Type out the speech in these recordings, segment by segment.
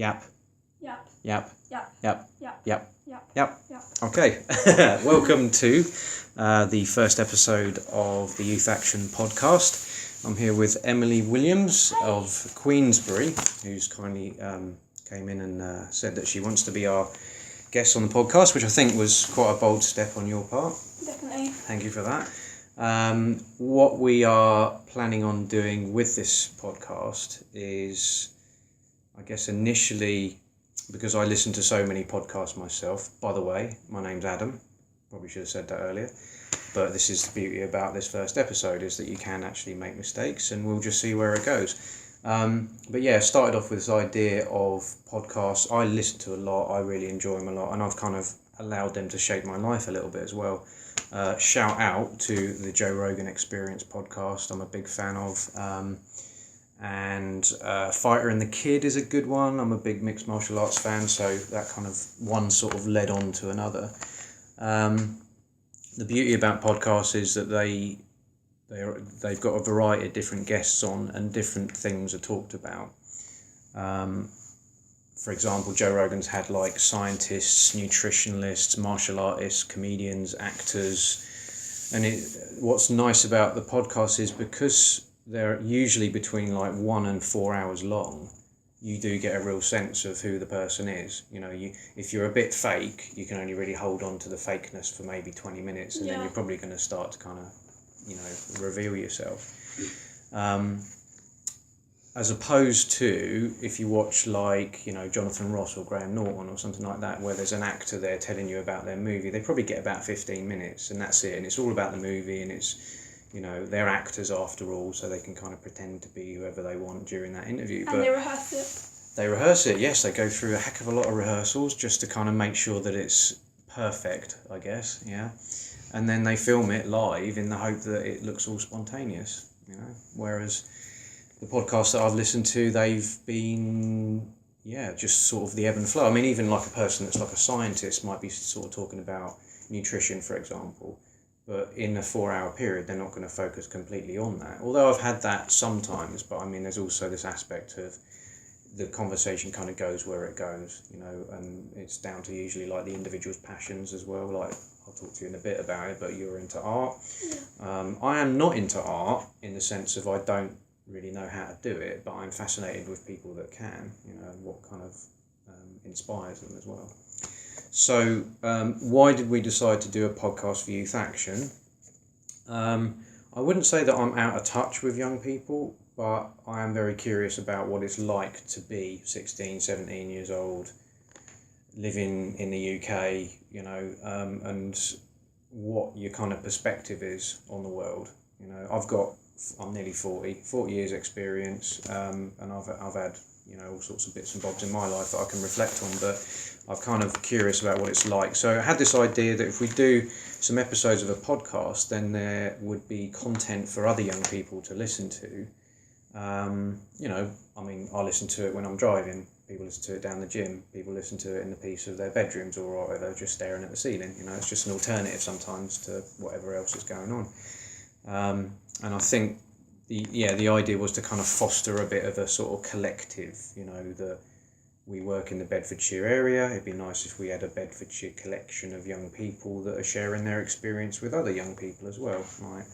Yap. Yep. Yep. Yep. Yep. Yep. Yep. Yep. Yep. Yep. Okay. Welcome to the first episode of the Youth Action podcast. I'm here with Emily Williams of Queensbury, who's kindly came in and said that she wants to be our guest on the podcast, which I think was quite a bold step on your part. Definitely. Thank you for that. What we are planning on doing with this podcast is, I guess initially, because I listen to so many podcasts myself. By the way, my name's Adam. Probably should have said that earlier. But this is the beauty about this first episode, is that you can actually make mistakes and we'll just see where it goes. But yeah, started off with this idea of podcasts. I listen to a lot. I really enjoy them a lot. And I've kind of allowed them to shape my life a little bit as well. Shout out to the Joe Rogan Experience podcast. I'm a big fan of. And Fighter and the Kid is a good one. I'm a big mixed martial arts fan, so that kind of one sort of led on to another. The beauty about podcasts is that they've got a variety of different guests on and different things are talked about. For example, Joe Rogan's had like scientists, nutritionalists, martial artists, comedians, actors. And what's nice about the podcast is because they're usually between like 1 and 4 hours long, you do get a real sense of who the person is. You know, if you're a bit fake, you can only really hold on to the fakeness for maybe 20 minutes and then you're probably going to start to kind of, reveal yourself. As opposed to if you watch like, Jonathan Ross or Graham Norton or something like that, where there's an actor there telling you about their movie, they probably get about 15 minutes and that's it. And it's all about the movie and it's, they're actors after all, so they can kind of pretend to be whoever they want during that interview. And they rehearse it. They rehearse it, yes. They go through a heck of a lot of rehearsals just to kind of make sure that it's perfect, I guess, yeah. And then they film it live in the hope that it looks all spontaneous, Whereas the podcasts that I've listened to, they've been, just sort of the ebb and flow. I mean, even like a person that's like a scientist might be sort of talking about nutrition, for example. But in a 4-hour period, they're not going to focus completely on that. Although I've had that sometimes, but I mean, there's also this aspect of the conversation kind of goes where it goes, and it's down to usually like the individual's passions as well. Like I'll talk to you in a bit about it, but you're into art. Yeah. I am not into art in the sense of I don't really know how to do it, but I'm fascinated with people that can, what kind of inspires them as well. So why did we decide to do a podcast for Youth Action? I wouldn't say that I'm out of touch with young people, but I am very curious about what it's like to be 16, 17 years old, living in the UK, and what your kind of perspective is on the world. I'm nearly 40 years experience, and I've had, all sorts of bits and bobs in my life that I can reflect on, but I'm kind of curious about what it's like. So I had this idea that if we do some episodes of a podcast, then there would be content for other young people to listen to. I listen to it when I'm driving, people listen to it down the gym, people listen to it in the peace of their bedrooms or they're just staring at the ceiling. It's just an alternative sometimes to whatever else is going on. And I think the idea was to kind of foster a bit of a sort of collective, that we work in the Bedfordshire area. It'd be nice if we had a Bedfordshire collection of young people that are sharing their experience with other young people as well. Right?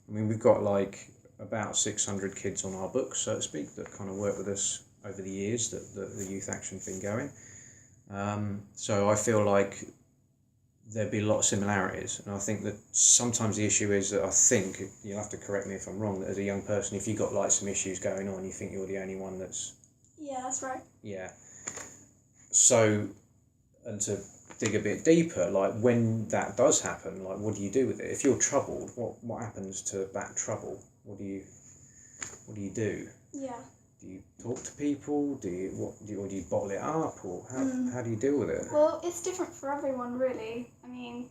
I mean, we've got like about 600 kids on our books, so to speak, that kind of work with us over the years that the Youth Action's been going. So I feel like there'd be a lot of similarities, and I think that sometimes the issue is that I think, you'll have to correct me if I'm wrong, that as a young person, if you've got like some issues going on, you think you're the only one that's... Yeah, that's right. Yeah. So, and to dig a bit deeper, like when that does happen, like what do you do with it? If you're troubled, what happens to that trouble? What do you do? Yeah. Do you talk to people? Do you bottle it up, or how do you deal with it? Well, it's different for everyone, really. I mean,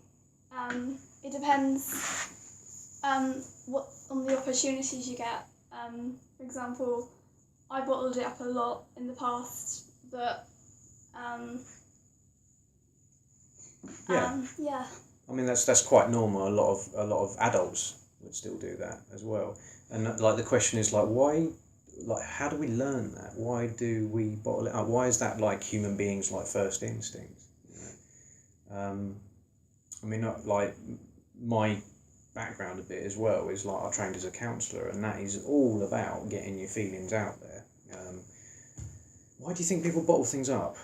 it depends what on the opportunities you get. For example, I bottled it up a lot in the past, but yeah. I mean, that's quite normal. A lot of adults would still do that as well. And like the question is like, why like, how do we learn that? Why do we bottle it up? Why is that like human beings' like first instinct? You know? I mean, not like my background a bit as well is like I trained as a counsellor, and that is all about getting your feelings out there. Why do you think people bottle things up?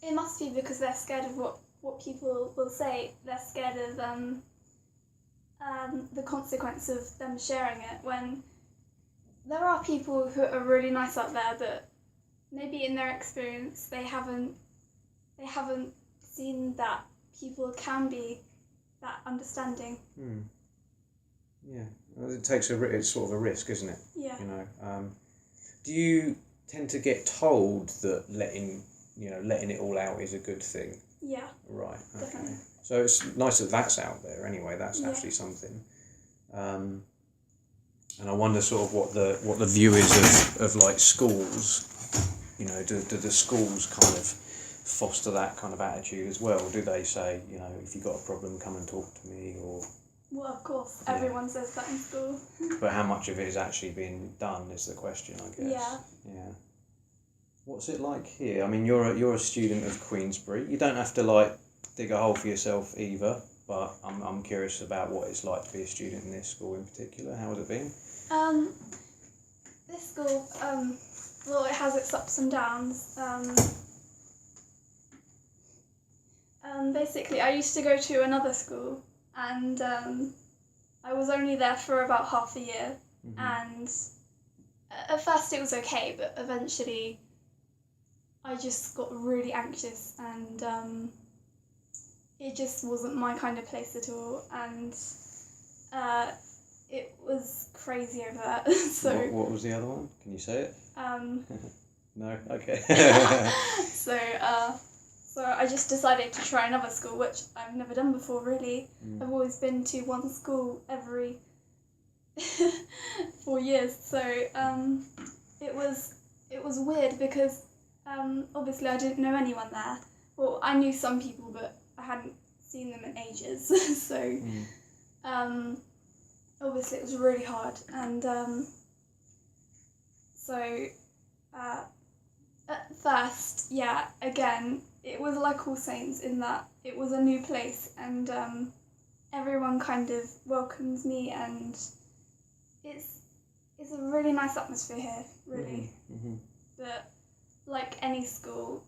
It must be because they're scared of what people will say. They're scared of the consequence of them sharing it. When there are people who are really nice out there, but maybe in their experience they haven't seen that people can be that understanding. Yeah, well, it takes it's sort of a risk, isn't it? Yeah. You know, do you tend to get told that letting it all out is a good thing? Yeah. Right. Okay. Definitely. So it's nice that that's out there anyway. That's Yeah. actually something. And I wonder sort of what the view is of like schools. You know, do the schools kind of foster that kind of attitude as well? Do they say, you know, if you've got a problem, come and talk to me, or? Well, of course, Yeah. everyone says that in school. But how much of it is actually being done is the question, I guess. Yeah. Yeah. What's it like here? I mean, you're a student of Queensbury. You don't have to like dig a hole for yourself either. But I'm curious about what it's like to be a student in this school in particular. How has it been? This school, well, it has its ups and downs. Basically, I used to go to another school, and I was only there for about half a year. Mm-hmm. And at first it was okay, but eventually I just got really anxious, and it just wasn't my kind of place at all, and it was crazy over there. So what was the other one? Can you say it? No? Okay. So I just decided to try another school, which I've never done before really. I've always been to one school every 4 years, so it was weird because obviously I didn't know anyone there. Well, I knew some people, but I hadn't seen them in ages. So obviously it was really hard, and so at first, yeah, again, it was like All Saints in that it was a new place, and everyone kind of welcomes me, and it's a really nice atmosphere here, really. Mm-hmm. But like any school,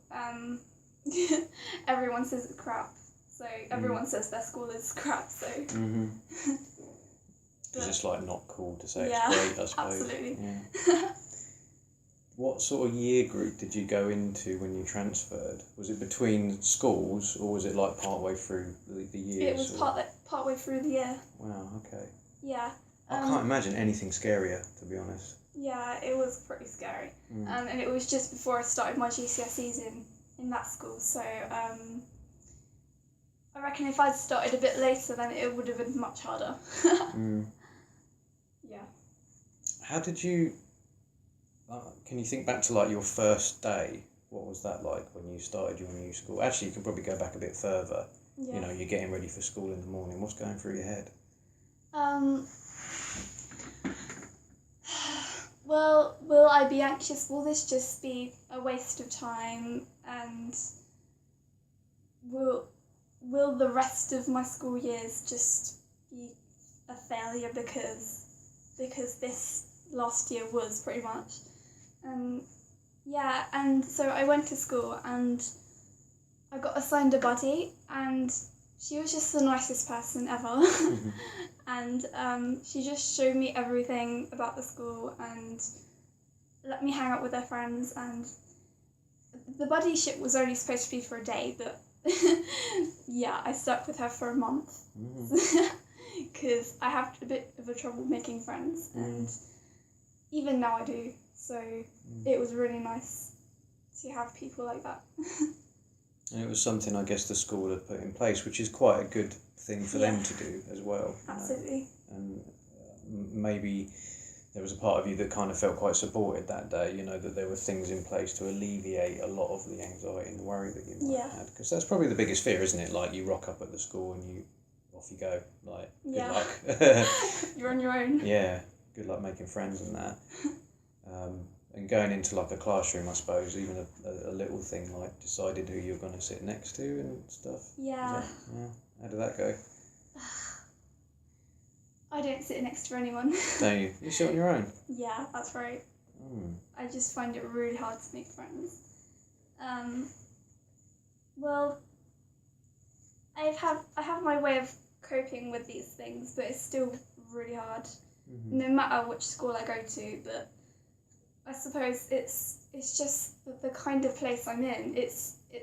everyone says it's crap. So everyone says their school is crap. So. Mm-hmm. It's just like not cool to say Yeah, it's great, I suppose. absolutely. Yeah. What sort of year group did you go into when you transferred? Was it between schools, or was it like partway through the years? It was partway through the year. Wow. Okay. Yeah. I can't imagine anything scarier, to be honest. Yeah, it was pretty scary. And it was just before I started my GCSEs in that school, so I reckon if I'd started a bit later, then it would have been much harder. Yeah. How did you? Can you think back to like your first day? What was that like when you started your new school? Actually, you can probably go back a bit further. Yeah. You know, you're getting ready for school in the morning. What's going through your head? Well, will I be anxious? Will this just be a waste of time? And will the rest of my school years just be a failure because this last year was pretty much? Yeah, and so I went to school and I got assigned a buddy, and she was just the nicest person ever. And she just showed me everything about the school and let me hang out with her friends, and the buddyship was only supposed to be for a day, but yeah, I stuck with her for a month because I have a bit of a trouble making friends, and even now I do, so it was really nice to have people like that. And it was something I guess the school had put in place, which is quite a good thing for them to do as well. Absolutely. And maybe there was a part of you that kind of felt quite supported that day, you know, that there were things in place to alleviate a lot of the anxiety and the worry that you might have had. Because that's probably the biggest fear, isn't it? Like, you rock up at the school and off you go, like, good luck. You're on your own. Yeah. good luck making friends and that. And going into like a classroom, I suppose, even a little thing like decided who you're going to sit next to and stuff. Yeah. How did that go? I don't sit next to anyone. Don't you? You sit on your own? Yeah, that's right. I just find it really hard to make friends. Well, I have my way of coping with these things, but it's still really hard, no matter which school I go to. But I suppose it's just the kind of place I'm in. It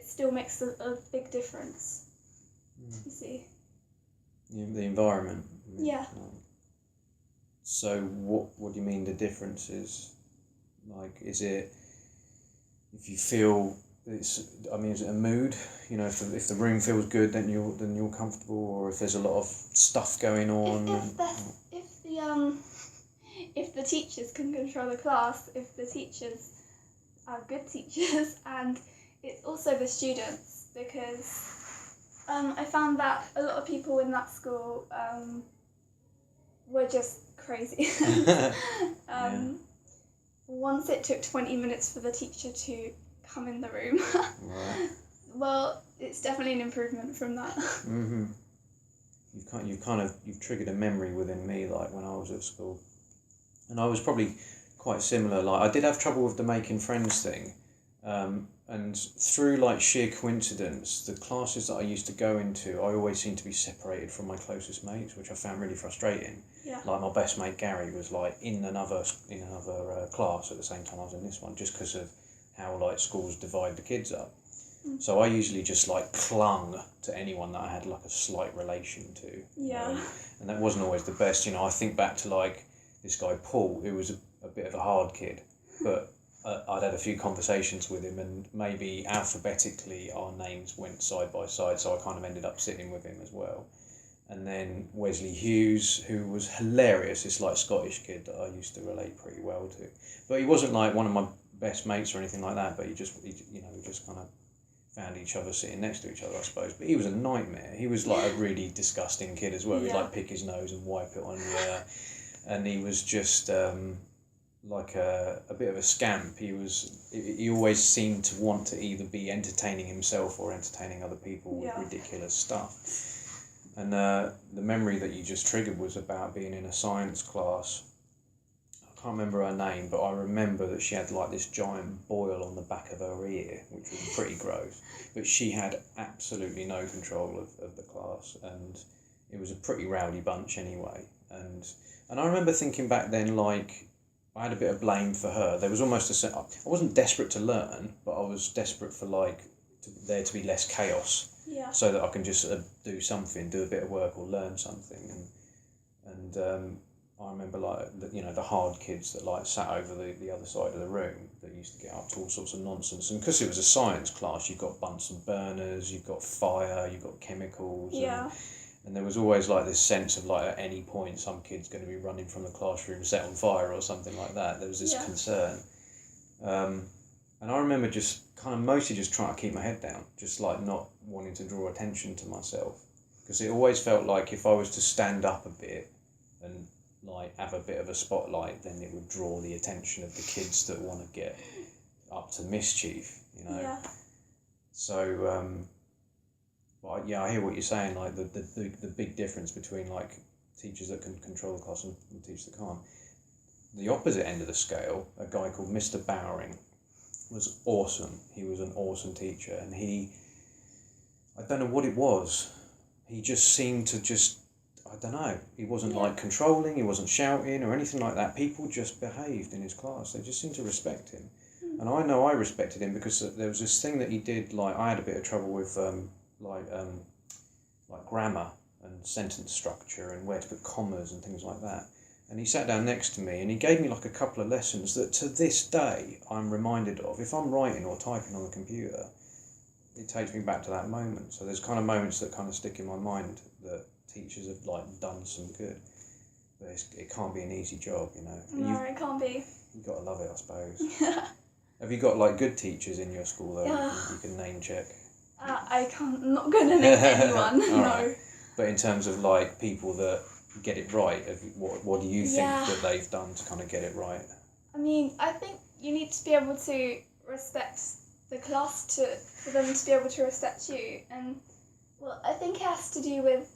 still makes a big difference. You see. The environment. Yeah. So what do you mean the difference is? Like, is it if you feel is it a mood? You know, if the room feels good, then you're comfortable, or if there's a lot of stuff going on. If the teachers can control the class, if the teachers are good teachers, and it's also the students, because I found that a lot of people in that school were just crazy. Once it took 20 minutes for the teacher to come in the room. Right. Well, it's definitely an improvement from that. You've triggered a memory within me, like when I was at school, and I was probably quite similar. Like, I did have trouble with the making friends thing, and through like sheer coincidence, the classes that I used to go into, I always seemed to be separated from my closest mates, which I found really frustrating. Yeah. Like, my best mate Gary was like in another class at the same time I was in this one, just because of how like schools divide the kids up. So I usually just like clung to anyone that I had like a slight relation to. Yeah. And that wasn't always the best. You know, I think back to like this guy Paul, who was a bit of a hard kid, but I'd had a few conversations with him, and maybe alphabetically our names went side by side, so I kind of ended up sitting with him as well. And then Wesley Hughes, who was hilarious, this like Scottish kid that I used to relate pretty well to. But he wasn't like one of my best mates or anything like that, but we just kind of found each other sitting next to each other, I suppose. But he was a nightmare. He was like a really disgusting kid as well. He'd like pick his nose and wipe it on the air. And he was just like a bit of a scamp. He always seemed to want to either be entertaining himself or entertaining other people with ridiculous stuff. And the memory that you just triggered was about being in a science class. I can't remember her name, but I remember that she had like this giant boil on the back of her ear, which was pretty gross. But she had absolutely no control of the class, and it was a pretty rowdy bunch anyway. And I remember thinking back then, like, I had a bit of blame for her. There was almost I wasn't desperate to learn, but I was desperate for there to be less chaos. Yeah. So that I can just do something, do a bit of work or learn something. And I remember the hard kids that like sat over the other side of the room that used to get up to all sorts of nonsense. And because it was a science class, you've got Bunsen burners, you've got fire, you've got chemicals. Yeah. And there was always like this sense of like at any point some kid's going to be running from the classroom set on fire or something like that. There was this concern. And I remember just kind of mostly just trying to keep my head down, just like not wanting to draw attention to myself. Because it always felt like if I was to stand up a bit and like have a bit of a spotlight, then it would draw the attention of the kids that want to get up to mischief, you know. Yeah. So, but yeah, I hear what you're saying. Like the big difference between like teachers that can control the class and teachers that can't. The opposite end of the scale, a guy called Mr. Bowering, was awesome. He was an awesome teacher, and I don't know what it was. He just seemed to I don't know. He wasn't like controlling. He wasn't shouting or anything like that. People just behaved in his class. They just seemed to respect him. And I know I respected him because there was this thing that he did. Like, I had a bit of trouble with like grammar and sentence structure and where to put commas and things like that. And he sat down next to me and he gave me like a couple of lessons that to this day I'm reminded of. If I'm writing or typing on the computer, it takes me back to that moment. So there's kind of moments that kind of stick in my mind that teachers have like done some good. But it can't be an easy job, you know. No, it can't be. You've got to love it, I suppose. Have you got like good teachers in your school though? You can name check? I'm not going to name anyone, no. Right. But in terms of like people that get it right? What do you think Yeah. that they've done to kind of get it right? I mean, I think you need to be able to respect the class for them to be able to respect you. And, well, I think it has to do with,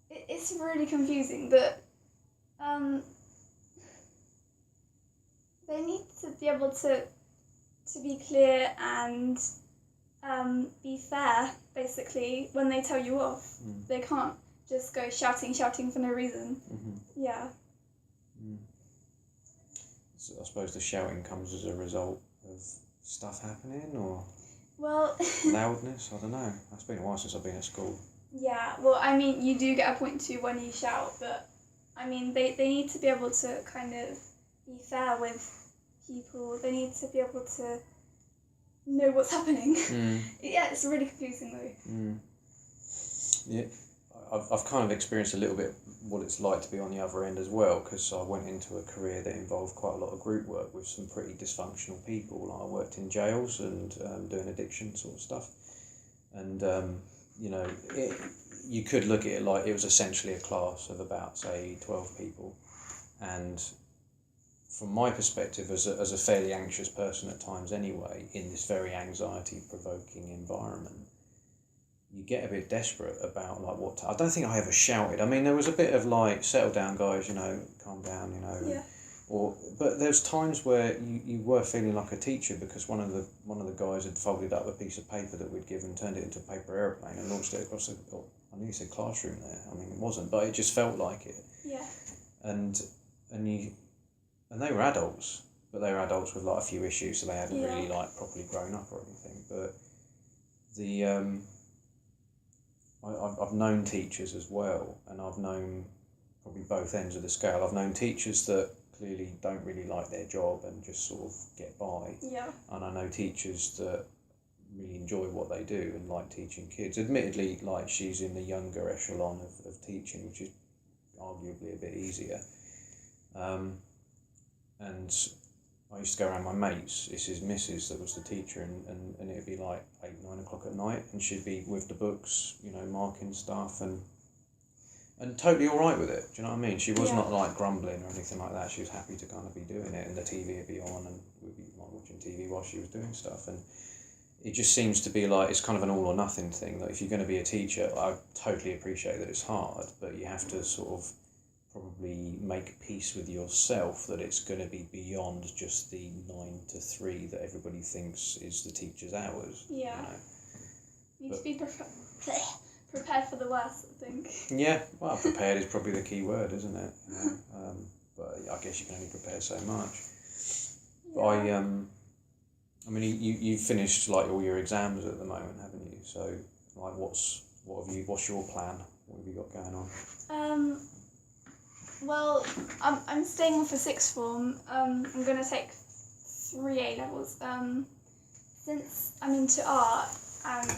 it's really confusing, but they need to be able to be clear and be fair, basically, when they tell you off. They can't just go shouting for no reason. Yeah. So I suppose the shouting comes as a result of stuff happening, or Well, loudness. I don't know. It's been a while since I've been at school. yeah, well, I mean, you do get a point too when you shout, but I mean, they need to be able to kind of be fair with people. They need to be able to know what's happening. Yeah, it's really confusing though. Yeah, I've kind of experienced a little bit what it's like to be on the other end as well, because I went into a career that involved quite a lot of group work with some pretty dysfunctional people. Like I worked in jails and doing addiction sort of stuff, and you know, you could look at it like it was essentially a class of about, say, 12 people, and from my perspective, as a fairly anxious person at times anyway, in this very anxiety-provoking environment, you get a bit desperate about like what I don't think I ever shouted. I mean, there was a bit of like, settle down guys, you know, calm down, you know. Yeah. But there's times where you were feeling like a teacher, because one of the guys had folded up a piece of paper that we'd given, turned it into a paper airplane and launched it across I nearly said classroom there. I mean, it wasn't, but it just felt like it. Yeah. And they were adults, but they were adults with like a few issues, so they hadn't really like properly grown up or anything. But I've known teachers as well, and I've known probably both ends of the scale. I've known teachers that clearly don't really like their job and just sort of get by. Yeah. And I know teachers that really enjoy what they do and like teaching kids. Admittedly, like she's in the younger echelon of teaching, which is arguably a bit easier. And I used to go around my mates, it's his missus that was the teacher, and it'd be like 8, 9 o'clock at night, and she'd be with the books, you know, marking stuff, and totally all right with it. Do you know what I mean? She was not like grumbling or anything like that. She was happy to kind of be doing it, and the TV would be on, and we'd be like watching TV while she was doing stuff. And it just seems to be like it's kind of an all or nothing thing. That if you're going to be a teacher, I totally appreciate that it's hard, but you have to sort of probably make peace with yourself that it's going to be beyond just the 9 to 3 that everybody thinks is the teacher's hours. Yeah. You know? You need to be prepared for the worst, I think. Yeah, well, prepared is probably the key word, isn't it? You know? But I guess you can only prepare so much. But I mean, you've finished like all your exams at the moment, haven't you? So, like, what's your plan? What have you got going on? Well, I'm staying on for sixth form. I'm going to take 3 A-levels. Since I'm into art and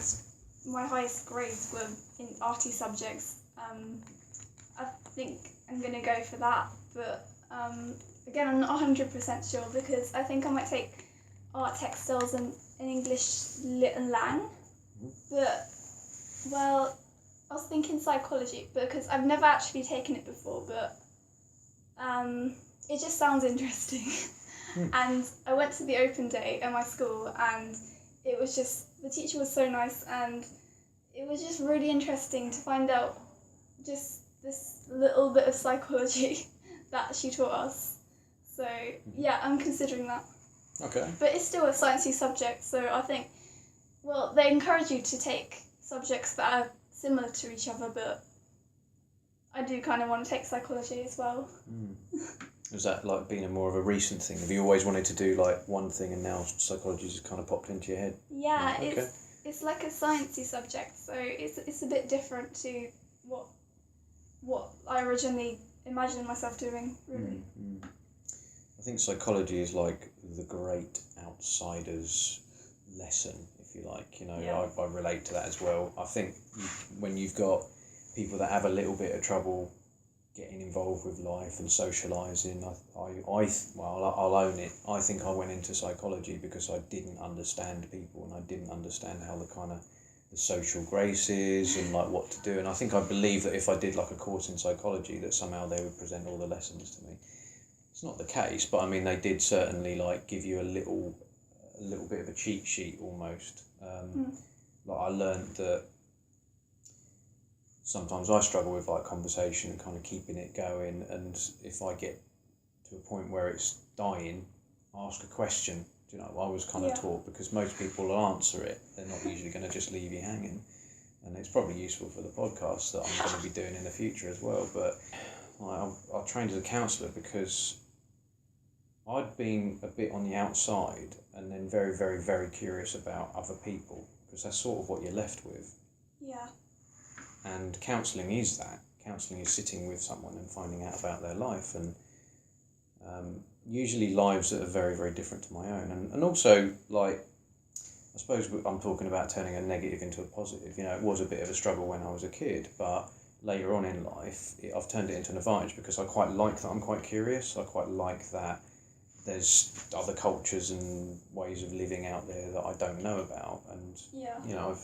my highest grades were in arty subjects, I think I'm going to go for that. But again, I'm not 100% sure, because I think I might take art, textiles and English lit and lang. But, well, I was thinking psychology, because I've never actually taken it before, but it just sounds interesting. And I went to the open day at my school, and it was just, the teacher was so nice, and it was just really interesting to find out just this little bit of psychology that she taught us. So yeah, I'm considering that. Okay. But it's still a sciencey subject, so I think, well, they encourage you to take subjects that are similar to each other, but I do kind of want to take psychology as well. Has that like been more of a recent thing? Have you always wanted to do like one thing and now psychology just kind of popped into your head? Yeah, Oh, okay. it's like a sciencey subject, so it's a bit different to what I originally imagined myself doing, really. I think psychology is like the great outsider's lesson, if you like. You know, Yeah. I relate to that as well. I think when you've got people that have a little bit of trouble getting involved with life and socialising, I'll own it. I think I went into psychology because I didn't understand people, and I didn't understand how the kind of the social graces and like what to do. And I believe that if I did like a course in psychology, that somehow they would present all the lessons to me. It's not the case, but I mean they did certainly like give you a little bit of a cheat sheet almost. Like I learned that sometimes I struggle with like conversation and kind of keeping it going, and if I get to a point where it's dying, ask a question. You know, I was kind of taught, because most people will answer it, they're not usually going to just leave you hanging. And it's probably useful for the podcast that I'm going to be doing in the future as well. But I trained as a counsellor because I'd been a bit on the outside and then very, very, very curious about other people, because that's sort of what you're left with. Yeah. And counselling is that. Counselling is sitting with someone and finding out about their life, and usually lives that are very, very different to my own. And also, like, I suppose I'm talking about turning a negative into a positive. You know, it was a bit of a struggle when I was a kid, but later on in life, I've turned it into an advantage, because I quite like that I'm quite curious. I quite like that there's other cultures and ways of living out there that I don't know about. And, you know, I've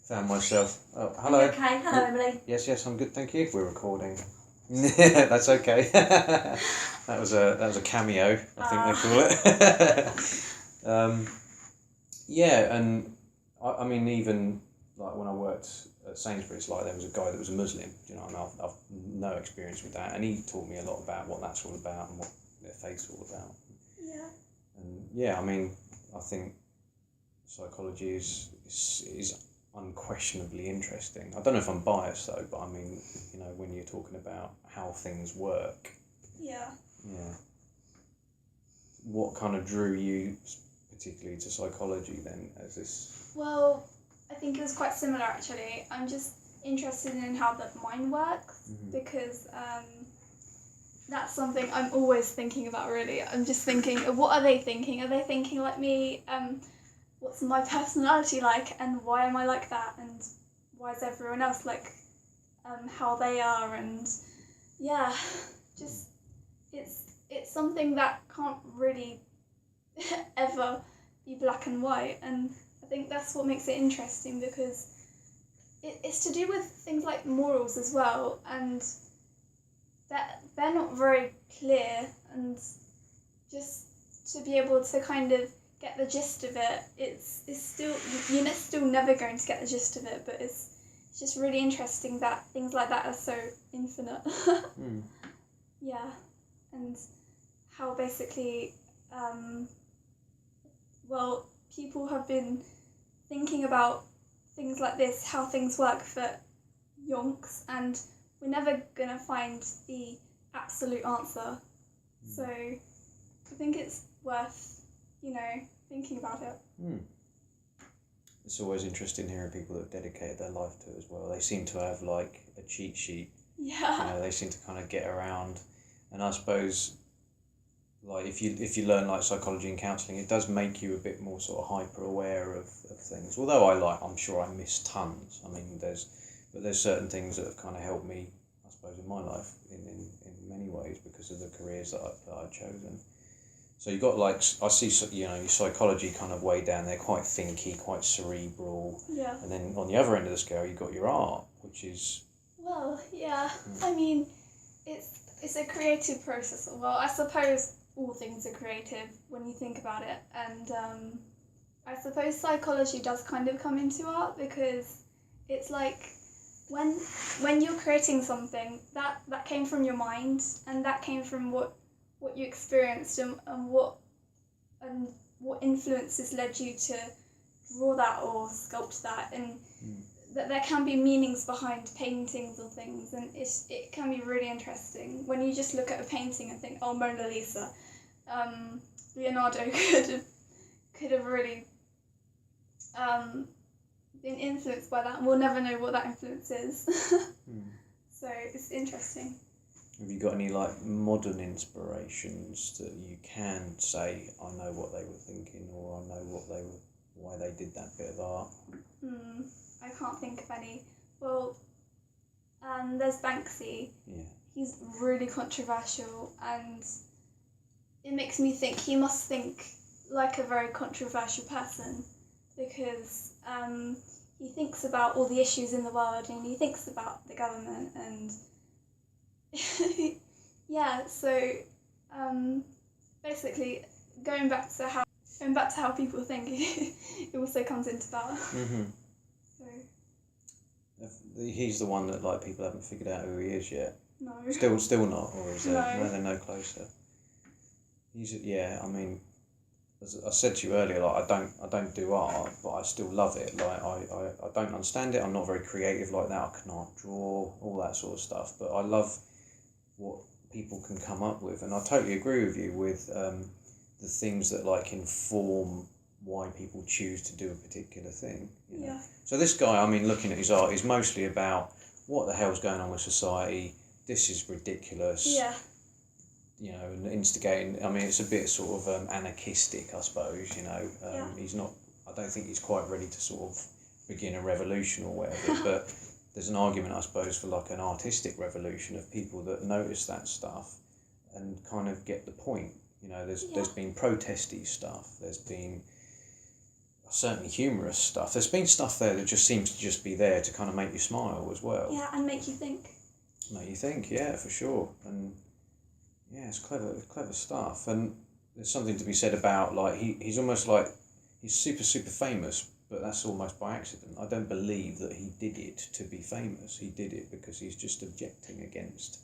found myself... Oh, hello. Okay, hello Emily. Yes, I'm good, thank you. We're recording. That's okay. that was a cameo, I think they call it. Yeah, and I mean, even like when I worked at Sainsbury's, like there was a guy that was a Muslim, you know, and I've no experience with that, and he taught me a lot about what that's all about and what their faith's all about. Yeah. And yeah, I mean, I think psychology is unquestionably interesting. I don't know if I'm biased though, but I mean, you know, when you're talking about how things work. Yeah. Yeah. What kind of drew you particularly to psychology then, as this? Well, I think it was quite similar actually. I'm just interested in how the mind works, because that's something I'm always thinking about really. I'm just thinking, what are they thinking? Are they thinking like me? What's my personality like, and why am I like that, and why is everyone else like how they are? And yeah, just it's something that can't really ever be black and white, and I think that's what makes it interesting, because it's to do with things like morals as well, and that they're not very clear, and just to be able to kind of get the gist of it, it's still, you're still never going to get the gist of it, but it's just really interesting that things like that are so infinite. Yeah, and how basically, well, people have been thinking about things like this, how things work for yonks, and we're never gonna find the absolute answer. So I think it's worth, you know, thinking about it. It's always interesting hearing people that have dedicated their life to it as well. They seem to have like a cheat sheet. Yeah. You know, they seem to kind of get around, and I suppose like if you learn like psychology and counselling, it does make you a bit more sort of hyper aware of things. Although I'm sure I miss tons. I mean, there's certain things that have kind of helped me, I suppose, in my life in many ways, because of the careers that I've chosen. So you got like, I see, you know, your psychology kind of way down there, quite thinky, quite cerebral. Yeah. And then on the other end of the scale, you got your art, which is... Well, yeah. I mean, it's a creative process. Well, I suppose all things are creative when you think about it. And I suppose psychology does kind of come into art, because it's like when you're creating something, that came from your mind, and that came from what you experienced, and what influences led you to draw that or sculpt that, and that there can be meanings behind paintings or things, and it can be really interesting when you just look at a painting and think, oh, Mona Lisa. Leonardo could have really been influenced by that, and we'll never know what that influence is. So it's interesting. Have you got any like modern inspirations that you can say, I know what they were thinking, or I know why they did that bit of art? I can't think of any. Well, there's Banksy. Yeah. He's really controversial, and it makes me think he must think like a very controversial person, because he thinks about all the issues in the world, and he thinks about the government, and yeah. So basically, going back to how people think, it also comes into that. Mm-hmm. So He's the one that like people haven't figured out who he is yet. no. Still not, or is there? No. No, they're no closer. I mean, as I said to you earlier, like I don't do art, but I still love it. Like I don't understand it. I'm not very creative like that. I cannot draw, all that sort of stuff. But I love what people can come up with, and I totally agree with you with the things that like inform why people choose to do a particular thing. You know? Yeah. So this guy, I mean, looking at his art, is mostly about what the hell's going on with society. This is ridiculous. Yeah. You know, and instigating. I mean, it's a bit sort of anarchistic, I suppose. You know, Yeah. He's not. I don't think he's quite ready to sort of begin a revolution or whatever. But there's an argument, I suppose, for like an artistic revolution of people that notice that stuff and kind of get the point. You know, there's been protesty stuff. There's been certainly humorous stuff. There's been stuff there that just seems to just be there to kind of make you smile as well. Yeah, and make you think. Make you think, yeah, for sure. And yeah, it's clever stuff. And there's something to be said about like he's almost like he's super famous, but that's almost by accident. I don't believe that he did it to be famous. He did it because he's just objecting against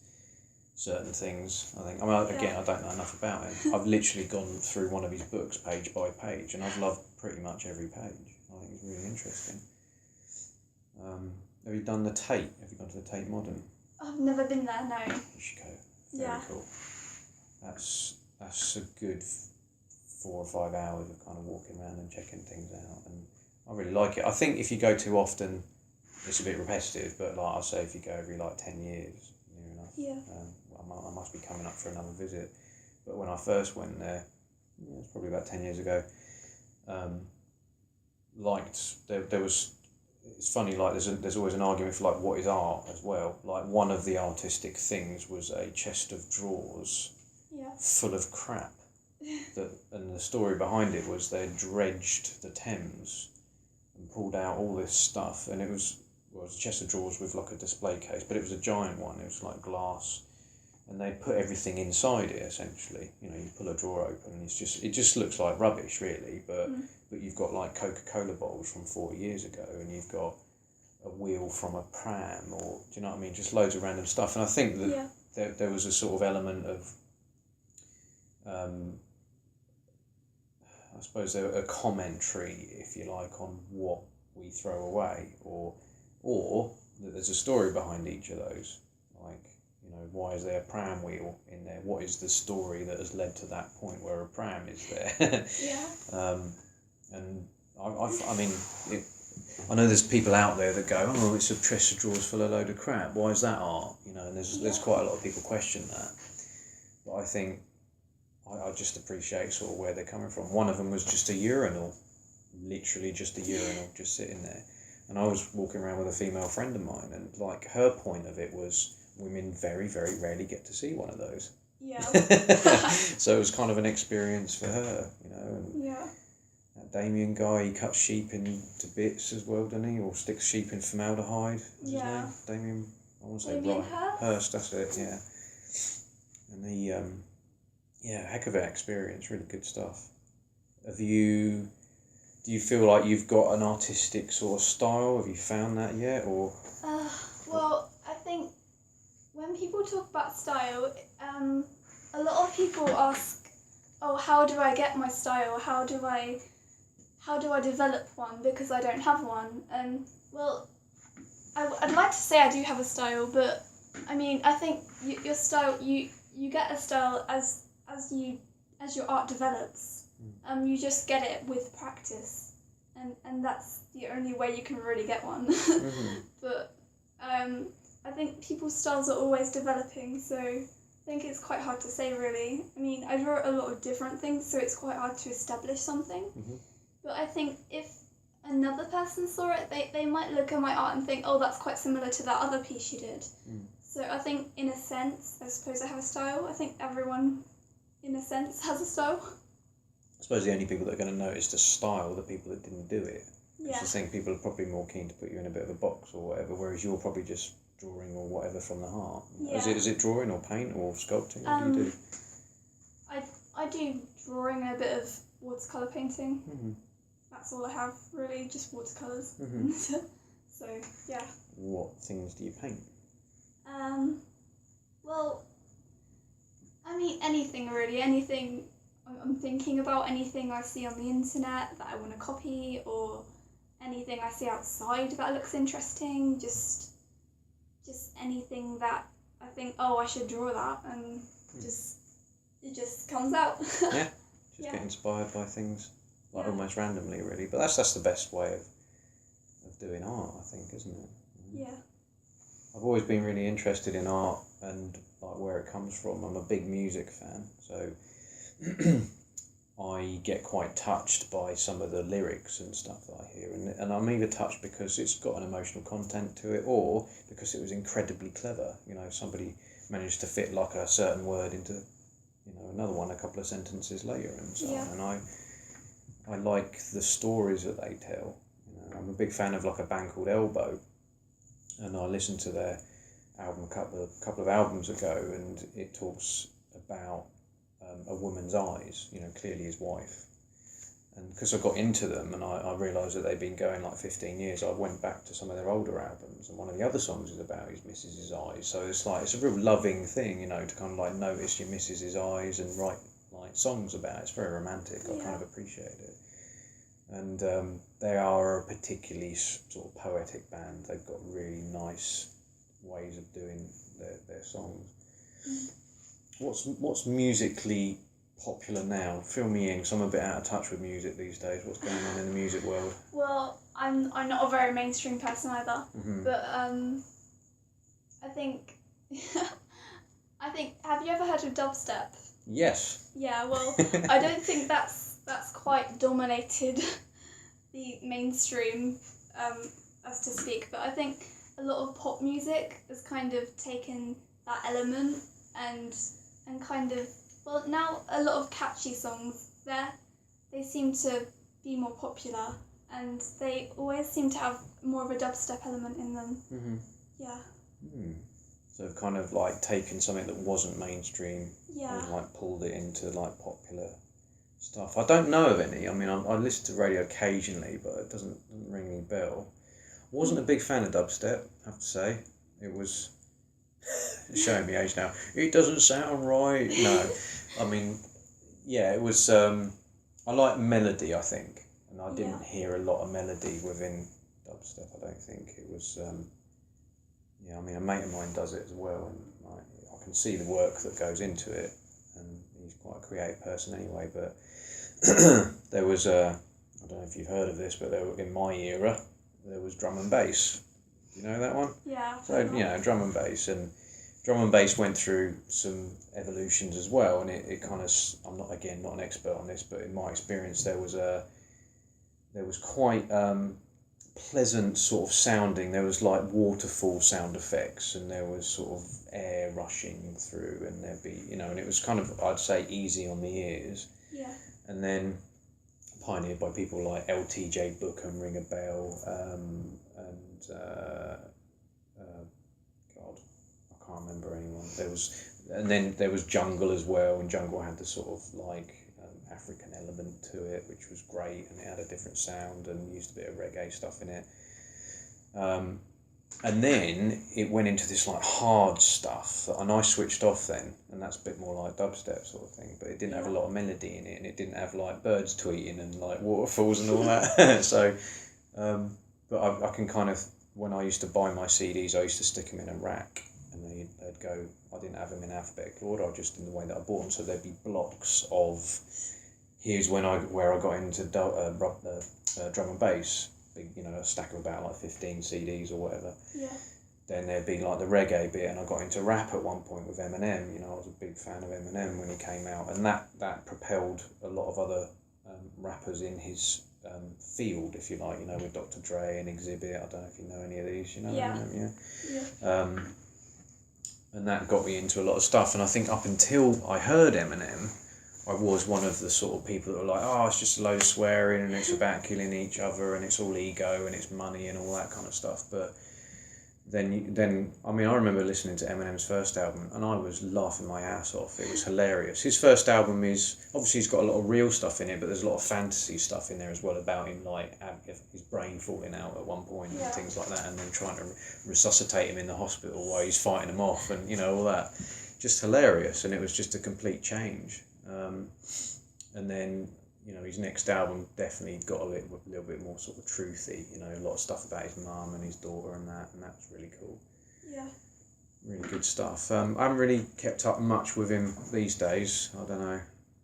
certain things. I think. I mean, again, I don't know enough about him. I've literally gone through one of his books page by page, and I've loved pretty much every page. I think it's really interesting. Have you done the Tate? Have you gone to the Tate Modern? I've never been there, no. You should go. Very cool. That's a good 4 or 5 hours of kind of walking around and checking things out, and I really like it. I think if you go too often, it's a bit repetitive, but like I'll say if you go every like 10 years, near enough. Yeah. I must be coming up for another visit. But when I first went there, it was probably about 10 years ago, there was, it's funny, like there's always an argument for like what is art as well. Like one of the artistic things was a chest of drawers full of crap. And the story behind it was they dredged the Thames and pulled out all this stuff, and it was a chest of drawers with like a display case, but it was a giant one. It was like glass, and they put everything inside it essentially. You know, you pull a drawer open, and it just looks like rubbish really, but you've got like Coca-Cola bottles from 40 years ago, and you've got a wheel from a pram, or do you know what I mean? Just loads of random stuff, and I think that there was a sort of element of I suppose a commentary, if you like, on what we throw away, or that there's a story behind each of those. Like, you know, why is there a pram wheel in there? What is the story that has led to that point where a pram is there? And I mean, I know there's people out there that go, oh, it's a chest of drawers full of load of crap. Why is that art? You know, and there's quite a lot of people question that. But I think I just appreciate sort of where they're coming from. One of them was just a urinal, literally just a urinal, just sitting there. And I was walking around with a female friend of mine, and like her point of it was women very, very rarely get to see one of those. Yeah. So it was kind of an experience for her, you know. And that Damien guy, he cuts sheep into bits as well, doesn't he? Or sticks sheep in formaldehyde. What's his name? Damien, I want to say Damien right. Hirst, that's it, yeah. And he, heck of an experience, really good stuff. Do you feel like you've got an artistic sort of style? Have you found that yet, or? Well, I think when people talk about style, a lot of people ask, "Oh, how do I get my style? How do I develop one? Because I don't have one." And well, I'd like to say I do have a style, but I mean, I think your style, you get a style as your art develops. You just get it with practice, and that's the only way you can really get one. But I think people's styles are always developing, so I think it's quite hard to say really. I mean, I draw a lot of different things, so it's quite hard to establish something. But I think if another person saw it, they might look at my art and think, oh, that's quite similar to that other piece you did. So I think in a sense, I suppose I have a style. I think everyone in a sense has a style. I suppose the only people that are going to notice the style are the people that didn't do it. Yeah. I think people are probably more keen to put you in a bit of a box or whatever, whereas you're probably just drawing or whatever from the heart. Yeah. Is it drawing or paint or sculpting? What do you do? I do drawing and a bit of watercolour painting. Mm-hmm. That's all I have, really, just watercolours. Mm-hmm. So, yeah. What things do you paint? Well, I mean, anything really, anything I'm thinking about, anything I see on the internet that I want to copy, or anything I see outside that looks interesting, just anything that I think, oh, I should draw that, and it just comes out. Yeah, just get inspired by things, like almost randomly, really. But that's the best way of doing art, I think, isn't it? Yeah. I've always been really interested in art and like where it comes from. I'm a big music fan, so I get quite touched by some of the lyrics and stuff that I hear, and I'm either touched because it's got an emotional content to it, or because it was incredibly clever. You know, somebody managed to fit like a certain word into, you know, another one a couple of sentences later, and so on. And I like the stories that they tell. You know, I'm a big fan of like a band called Elbow, and I listened to their album a couple of albums ago, and it talks about a woman's eyes, you know, clearly his wife. And because I got into them and I realised that they'd been going like 15 years, I went back to some of their older albums, and one of the other songs is about his missus's eyes. So it's a real loving thing, you know, to kind of like notice your missus's eyes and write like songs about it. It's very romantic. I kind of appreciate it. And they are a particularly sort of poetic band. They've got really nice ways of doing their songs. What's musically popular now? Fill me in, because I'm a bit out of touch with music these days. What's going on in the music world? Well, I'm not a very mainstream person either, but I think have you ever heard of dubstep? Yes. Yeah, well, I don't think that's quite dominated the mainstream, as to speak, but I think a lot of pop music has kind of taken that element and kind of, well, now a lot of catchy songs they seem to be more popular, and they always seem to have more of a dubstep element in them. Yeah. So they've kind of like taken something that wasn't mainstream and like pulled it into like popular stuff. I don't know of any. I mean, I listen to radio occasionally, but it doesn't ring any bell. Wasn't a big fan of dubstep, I have to say. It was showing me age now. It doesn't sound right. No, I mean, yeah, it was. I like melody, I think, and I didn't hear a lot of melody within dubstep. I don't think it was. I mean, a mate of mine does it as well, and I can see the work that goes into it, and he's quite a creative person anyway. But there was I don't know if you've heard of this, but in my era, there was drum and bass. You know that one? Yeah. So, you know, drum and bass went through some evolutions as well, and it kind of, I'm not an expert on this, but in my experience there was quite pleasant sort of sounding. There was like waterfall sound effects, and there was sort of air rushing through, and there'd be, you know, and it was kind of, I'd say, easy on the ears. Yeah. And then pioneered by people like LTJ Bookham, ring a bell, and God, I can't remember anyone. Then there was Jungle as well, and Jungle had the sort of like African element to it, which was great, and it had a different sound and used a bit of reggae stuff in it. And then it went into this like hard stuff, and I switched off then, and that's a bit more like dubstep sort of thing, but it didn't have a lot of melody in it, and it didn't have like birds tweeting and like waterfalls and all that. So, but I can kind of, when I used to buy my CDs, I used to stick them in a rack, and they'd go, I didn't have them in alphabetical order, just in the way that I bought them, so there'd be blocks of, here's where I got into drum and bass. You know, a stack of about like 15 CDs or whatever. Yeah. Then there'd be like the reggae bit, and I got into rap at one point with Eminem. You know, I was a big fan of Eminem when he came out, and that propelled a lot of other rappers in his field, if you like. You know, with Dr. Dre and Exhibit. I don't know if you know any of these. You know Eminem, yeah. And that got me into a lot of stuff. And I think up until I heard Eminem, I was one of the sort of people that were like, oh, it's just a load of swearing and it's about killing each other and it's all ego and it's money and all that kind of stuff. But then I mean, I remember listening to Eminem's first album and I was laughing my ass off. It was hilarious. His first album is, obviously he's got a lot of real stuff in it, but there's a lot of fantasy stuff in there as well about him, like his brain falling out at one point and things like that, and then trying to resuscitate him in the hospital while he's fighting him off and, you know, all that. Just hilarious, and it was just a complete change. And then, you know, his next album definitely got a little bit more sort of truthy, you know, a lot of stuff about his mum and his daughter and that was really cool. Yeah. Really good stuff. I haven't really kept up much with him these days. I don't know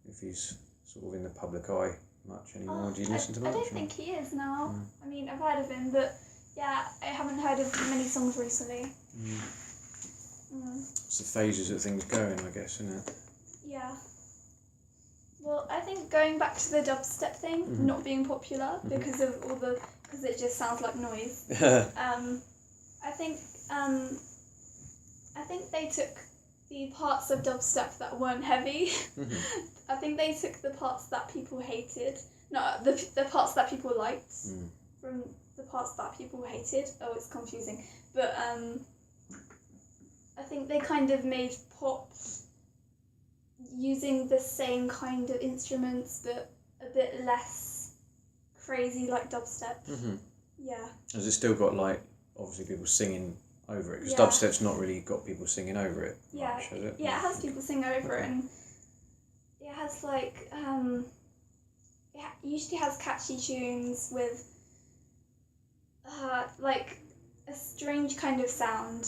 if he's sort of in the public eye much anymore. Do you listen to much? I don't think he is now. I mean, I've heard of him, but yeah, I haven't heard of many songs recently. Mm. Mm. It's the phases that things go in, I guess, isn't it? Yeah. Well, I think going back to the dubstep thing, not being popular because it just sounds like noise. I think they took the parts of dubstep that weren't heavy. I think they took the parts that people hated, not the parts that people liked, from the parts that people hated. Oh, it's confusing, but I think they kind of made pop using the same kind of instruments, but a bit less crazy like dubstep. Yeah. Has it still got, like, obviously people singing over it? Because dubstep's not really got people singing over it much, has it? Yeah, it has people singing over it, and it has like it usually has catchy tunes with like a strange kind of sound.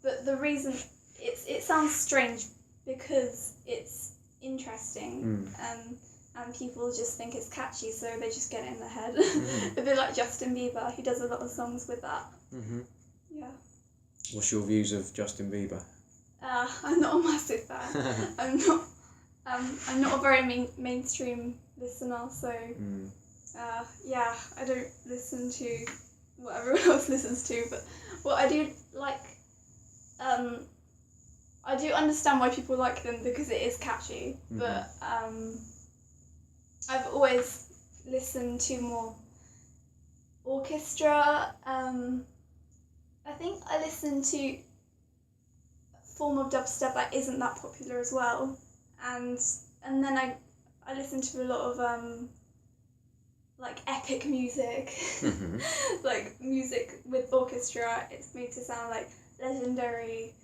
But the reason it sounds strange because it's interesting, and people just think it's catchy, so they just get it in their head. A bit like Justin Bieber, he does a lot of songs with that. Yeah. What's your views of Justin Bieber? I'm not a massive fan. I'm not a very mainstream listener, so yeah, I don't listen to what everyone else listens to, but what I do like, I do understand why people like them because it is catchy, but I've always listened to more orchestra. I think I listen to a form of dubstep that isn't that popular as well, and then I listen to a lot of like epic music, like music with orchestra. It's made to sound like legendary.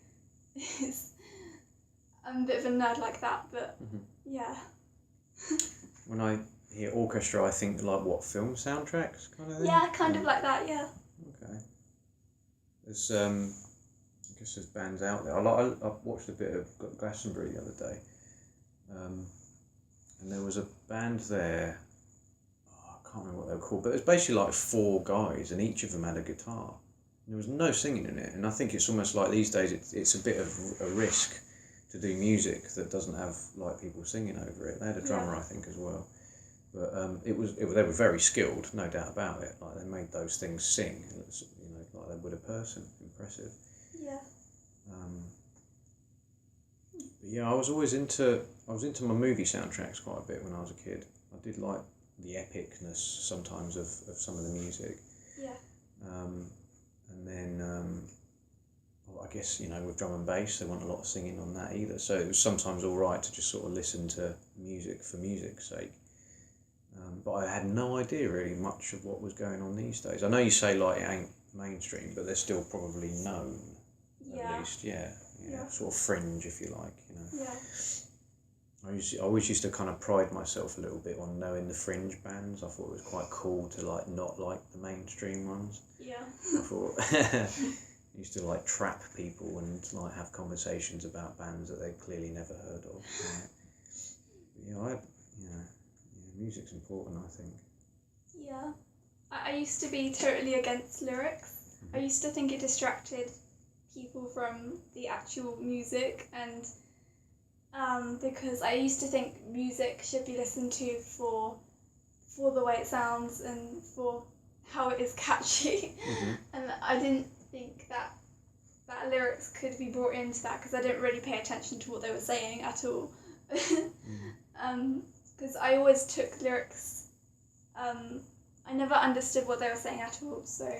I'm a bit of a nerd like that, but yeah. When I hear orchestra, I think like what, film soundtracks kind of thing? Yeah, kind of like that, yeah. Okay. There's I guess there's bands out there. I watched a bit of Glastonbury the other day, and there was a band there. Oh, I can't remember what they were called, but it's basically like 4 guys, and each of them had a guitar. There was no singing in it, and I think it's almost like these days it's a bit of a risk to do music that doesn't have like people singing over it. They had a drummer, I think, as well, but they were very skilled, no doubt about it. Like they made those things sing, you know, like they would a person. Impressive. Yeah. But yeah, I was into my movie soundtracks quite a bit when I was a kid. I did like the epicness sometimes of some of the music. Yeah. And then, well, I guess, you know, with drum and bass, there wasn't a lot of singing on that either. So it was sometimes all right to just sort of listen to music for music's sake. But I had no idea really much of what was going on these days. I know you say like it ain't mainstream, but they're still probably known, at least. Yeah. Sort of fringe, if you like, you know. Yeah. I always used to kind of pride myself a little bit on knowing the fringe bands. I thought it was quite cool to like not like the mainstream ones. Yeah. I thought I used to like trap people and like have conversations about bands that they'd clearly never heard of. But, music's important, I think. Yeah. I used to be totally against lyrics. I used to think it distracted people from the actual music, and because I used to think music should be listened to for the way it sounds and for how it is catchy. And I didn't think that lyrics could be brought into that because I didn't really pay attention to what they were saying at all. Because I always took lyrics. I never understood what they were saying at all. So,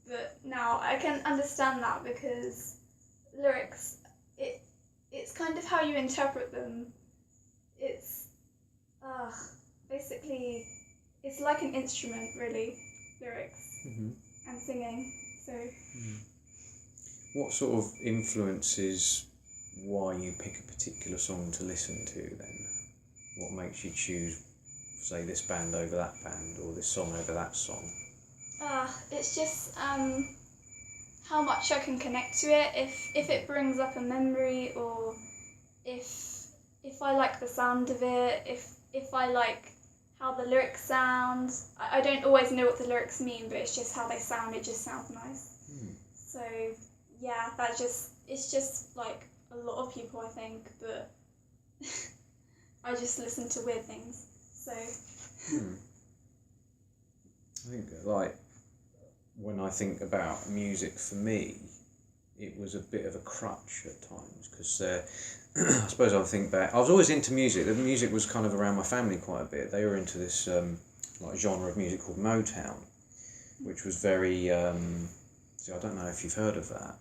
but now I can understand that because lyrics, it's kind of how you interpret them. It's basically it's like an instrument, really, lyrics and singing. So. What sort of influences why you pick a particular song to listen to then? What makes you choose, say, this band over that band or this song over that song? It's just how much I can connect to it. If it brings up a memory, or if I like the sound of it, if I like how the lyrics sound. I don't always know what the lyrics mean, but it's just how they sound. It just sounds nice. So yeah, it's just like a lot of people, I think, but I just listen to weird things. So. I think, like, when I think about music, for me, it was a bit of a crutch at times, because I suppose I'll think back, I was always into music. The music was kind of around my family quite a bit. They were into this like genre of music called Motown, which was very, see, I don't know if you've heard of that.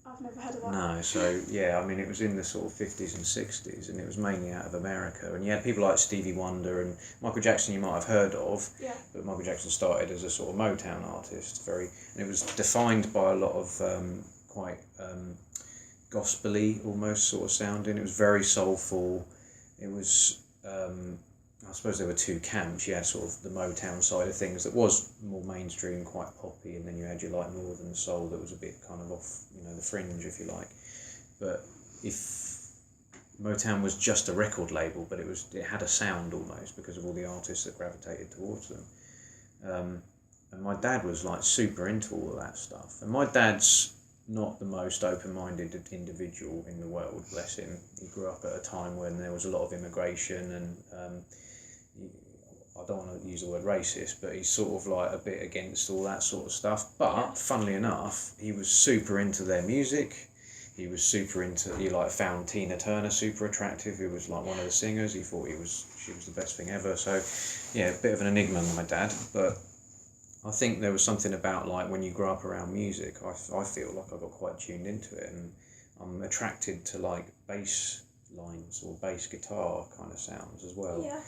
I've never heard of that. No, so yeah, I mean, it was in the sort of 50s and 60s, and it was mainly out of America. And you had people like Stevie Wonder and Michael Jackson, you might have heard of. Yeah. But Michael Jackson started as a sort of Motown artist, and it was defined by a lot of quite gospel-y almost sort of sounding. It was very soulful. It was, I suppose there were two camps. You had sort of the Motown side of things that was more mainstream, quite poppy, and then you had your like Northern Soul that was a bit kind of off, the fringe, if you like. But if Motown was just a record label, but it had a sound almost because of all the artists that gravitated towards them. And my dad was like super into all of that stuff. And my dad's not the most open-minded individual in the world, bless him. He grew up at a time when there was a lot of immigration and I don't want to use the word racist, but he's sort of like a bit against all that sort of stuff. But funnily enough, he was super into their music. He was super into, he like found Tina Turner super attractive, who was like one of the singers. He thought she was the best thing ever. So yeah, a bit of an enigma, my dad. But I think there was something about like when you grow up around music, I feel like I got quite tuned into it, and I'm attracted to like bass lines or bass guitar kind of sounds as well. Yeah.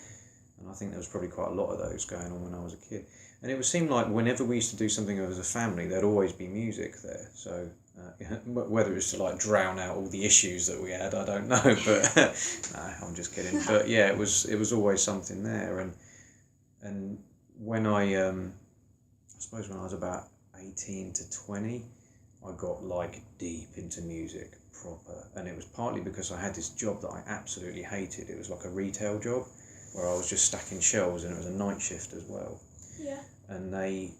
And I think there was probably quite a lot of those going on when I was a kid. And it would seem like whenever we used to do something as a family, there'd always be music there. So whether it's to like drown out all the issues that we had, I don't know. But no, I'm just kidding. But yeah, it was always something there. And when I suppose when I was about 18 to 20, I got like deep into music proper. And it was partly because I had this job that I absolutely hated. It was like a retail job where I was just stacking shelves, and it was a night shift as well. Yeah. And they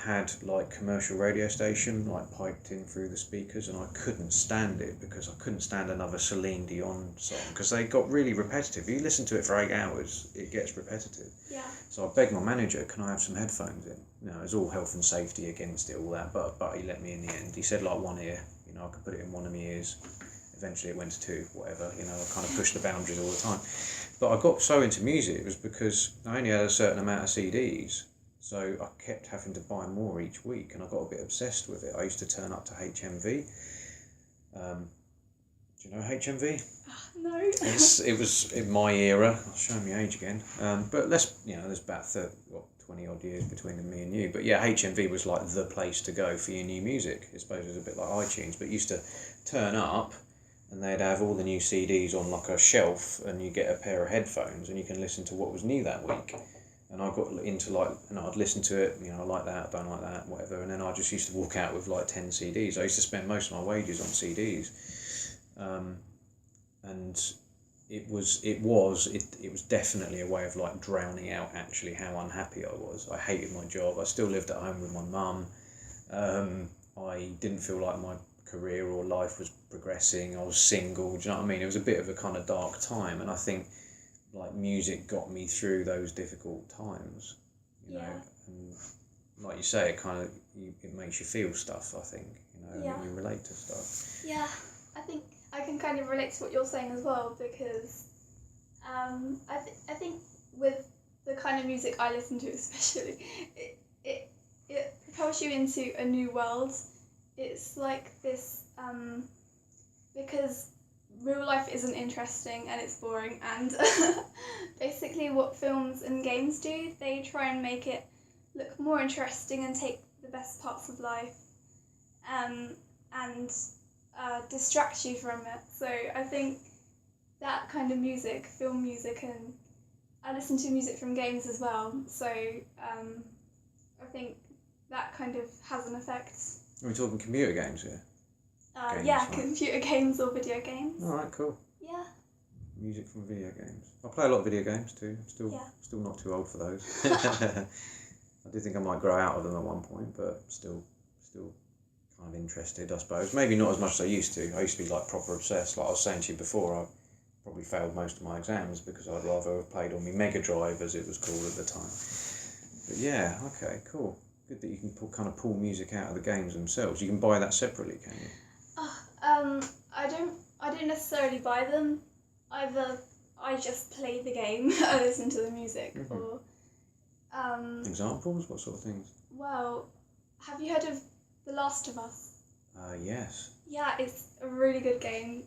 had like commercial radio station like piped in through the speakers, and I couldn't stand it because I couldn't stand another Celine Dion song because they got really repetitive. If you listen to it for 8 hours, it gets repetitive. Yeah. So I begged my manager, can I have some headphones in? It was all health and safety against it, all that, but he let me in the end. He said like one ear, I could put it in one of my ears. Eventually it went to 2, whatever, I kind of pushed the boundaries all the time. But I got so into music, it was because I only had a certain amount of CDs, so I kept having to buy more each week, and I got a bit obsessed with it. I used to turn up to HMV. Do you know HMV? No. It was in my era. I'll show my age again. But there's about 20 odd years between me and you. But yeah, HMV was like the place to go for your new music. I suppose it was a bit like iTunes, but you used to turn up and they'd have all the new CDs on like a shelf, and you get a pair of headphones and you can listen to what was new that week. And I got into I'd listen to it, I like that, I don't like that, whatever. And then I just used to walk out with like 10 CDs. I used to spend most of my wages on CDs. And it was definitely a way of like drowning out actually how unhappy I was. I hated my job. I still lived at home with my mum. I didn't feel like my career or life was progressing. I was single. Do you know what I mean? It was a bit of a kind of dark time, and I think like music got me through those difficult times. You know, and like you say, it makes you feel stuff. I think and you relate to stuff. Yeah, I I can kind of relate to what you're saying as well, because I think with the kind of music I listen to especially, it propels you into a new world. It's like this, because real life isn't interesting and it's boring, and basically what films and games do, they try and make it look more interesting and take the best parts of life and distract you from it. So I think that kind of music, film music, and I listen to music from games as well, so I think that kind of has an effect. Are we talking computer games here? Yeah, like- computer games or video games. Alright, cool. Yeah. Music from video games. I play a lot of video games too. I'm still not too old for those. I do think I might grow out of them at one point, but still kind of interested, I suppose. Maybe not as much as I used to. I used to be like proper obsessed. Like I was saying to you before, I probably failed most of my exams because I'd rather have played on my Mega Drive, as it was called at the time. But yeah, okay, cool. Good that you can pull music out of the games themselves. You can buy that separately, can you? I don't necessarily buy them. Either I just play the game, I listen to the music, or Examples? What sort of things? well, have you heard of The Last of Us? Yes. Yeah, it's a really good game.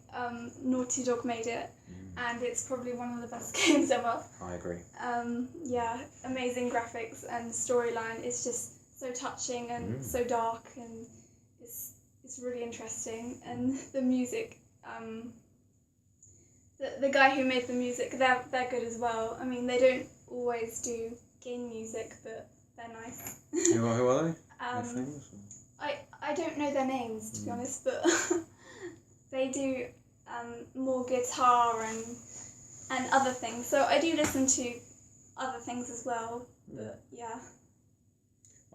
Naughty Dog made it, and it's probably one of the best games ever. I agree. Yeah, amazing graphics and storyline. It's just so touching and so dark, and it's really interesting. And the music, the guy who made the music, they're good as well. I mean, they don't always do game music, but they're nice. Who are they? Famous? I don't know their names, to be honest, but they do more guitar and other things. So I do listen to other things as well, but yeah.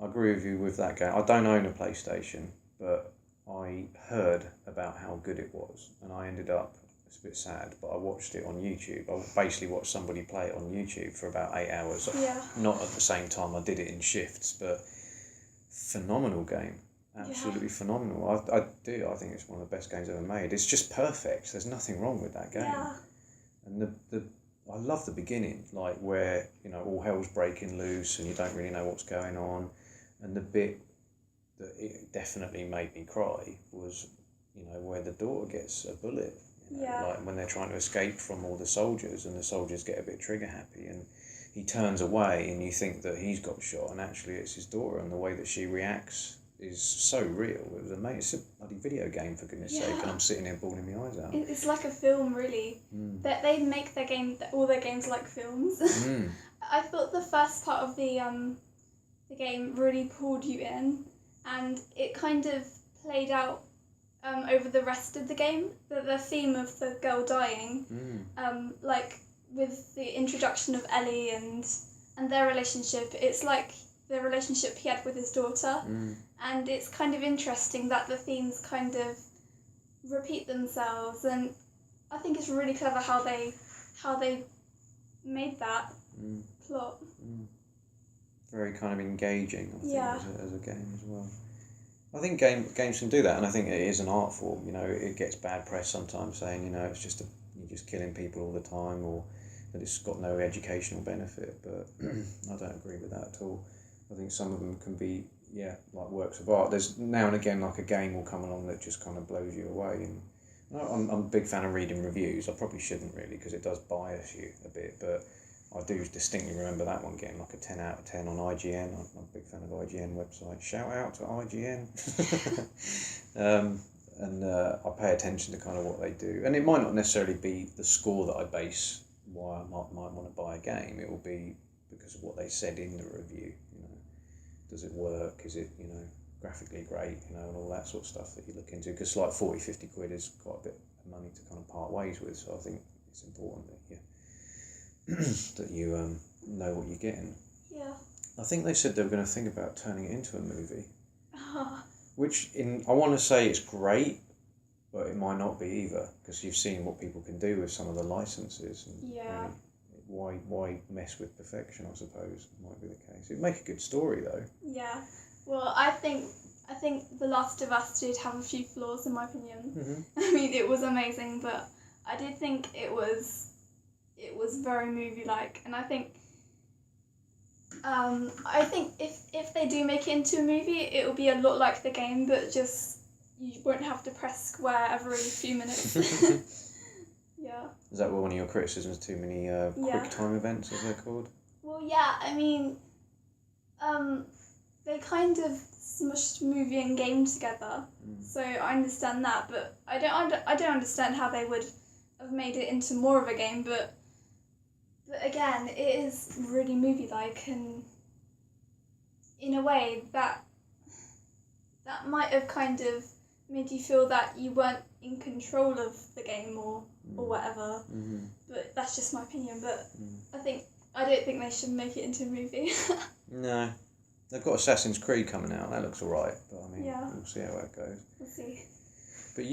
I agree with you with that game. I don't own a PlayStation, but I heard about how good it was, and I ended up, it's a bit sad, but I watched it on YouTube. I basically watched somebody play it on YouTube for about 8 hours. Yeah. Not at the same time, I did it in shifts, but phenomenal game. Absolutely phenomenal. I think it's one of the best games ever made. It's just perfect. There's nothing wrong with that game. Yeah. And I love the beginning, like where, all hell's breaking loose and you don't really know what's going on. And the bit that it definitely made me cry was, where the daughter gets a bullet. Like when they're trying to escape from all the soldiers, and the soldiers get a bit trigger happy, and he turns away and you think that he's got shot, and actually it's his daughter, and the way that she reacts is so real. It was amazing. It's a bloody video game, for goodness sake, and I'm sitting here bawling my eyes out. It's like a film, really. They make all their games like films. I thought the first part of the game really pulled you in, and it kind of played out over the rest of the game. The theme of the girl dying, like with the introduction of Ellie and their relationship, it's like the relationship he had with his daughter, and it's kind of interesting that the themes kind of repeat themselves, and I think it's really clever how they made that plot. Very kind of engaging, I think, as a game as well. I think games can do that, and I think it is an art form. It gets bad press sometimes, saying you're just killing people all the time, or that it's got no educational benefit. But I don't agree with that at all. I think some of them can be like works of art. There's now and again like a game will come along that just kind of blows you away. And I'm a big fan of reading reviews. I probably shouldn't really, because it does bias you a bit, but I do distinctly remember that one getting like a 10 out of 10 on IGN. I'm a big fan of IGN website. Shout out to IGN. And I pay attention to kind of what they do. And it might not necessarily be the score that I base why I might want to buy a game. It will be because of what they said in the review. Does it work? Is it, graphically great, and all that sort of stuff that you look into. Because like 40, 50 quid is quite a bit of money to kind of part ways with. So I think it's important that that you know what you're getting. Yeah. I think they said they were going to think about turning it into a movie. Which I want to say it's great, but it might not be either, because you've seen what people can do with some of the licenses. And really, why mess with perfection, I suppose, might be the case. It'd make a good story, though. Yeah. Well, I think I think The Last of Us did have a few flaws in my opinion. Mm-hmm. I mean, it was amazing, but I did think it was very movie-like, and I think if they do make it into a movie, it will be a lot like the game, but just you won't have to press square every few minutes. Yeah. Is that one of your criticisms? Too many quick time events, as they're called? Well, yeah. I mean, they kind of smushed movie and game together, so I understand that, but I don't understand how they would have made it into more of a game, but again, it is really movie-like, and in a way that might have kind of made you feel that you weren't in control of the game or whatever. Mm-hmm. But that's just my opinion. But I don't think they should make it into a movie. No, they've got Assassin's Creed coming out. That looks alright, but I mean, Yeah. we'll see how that goes. We'll see. But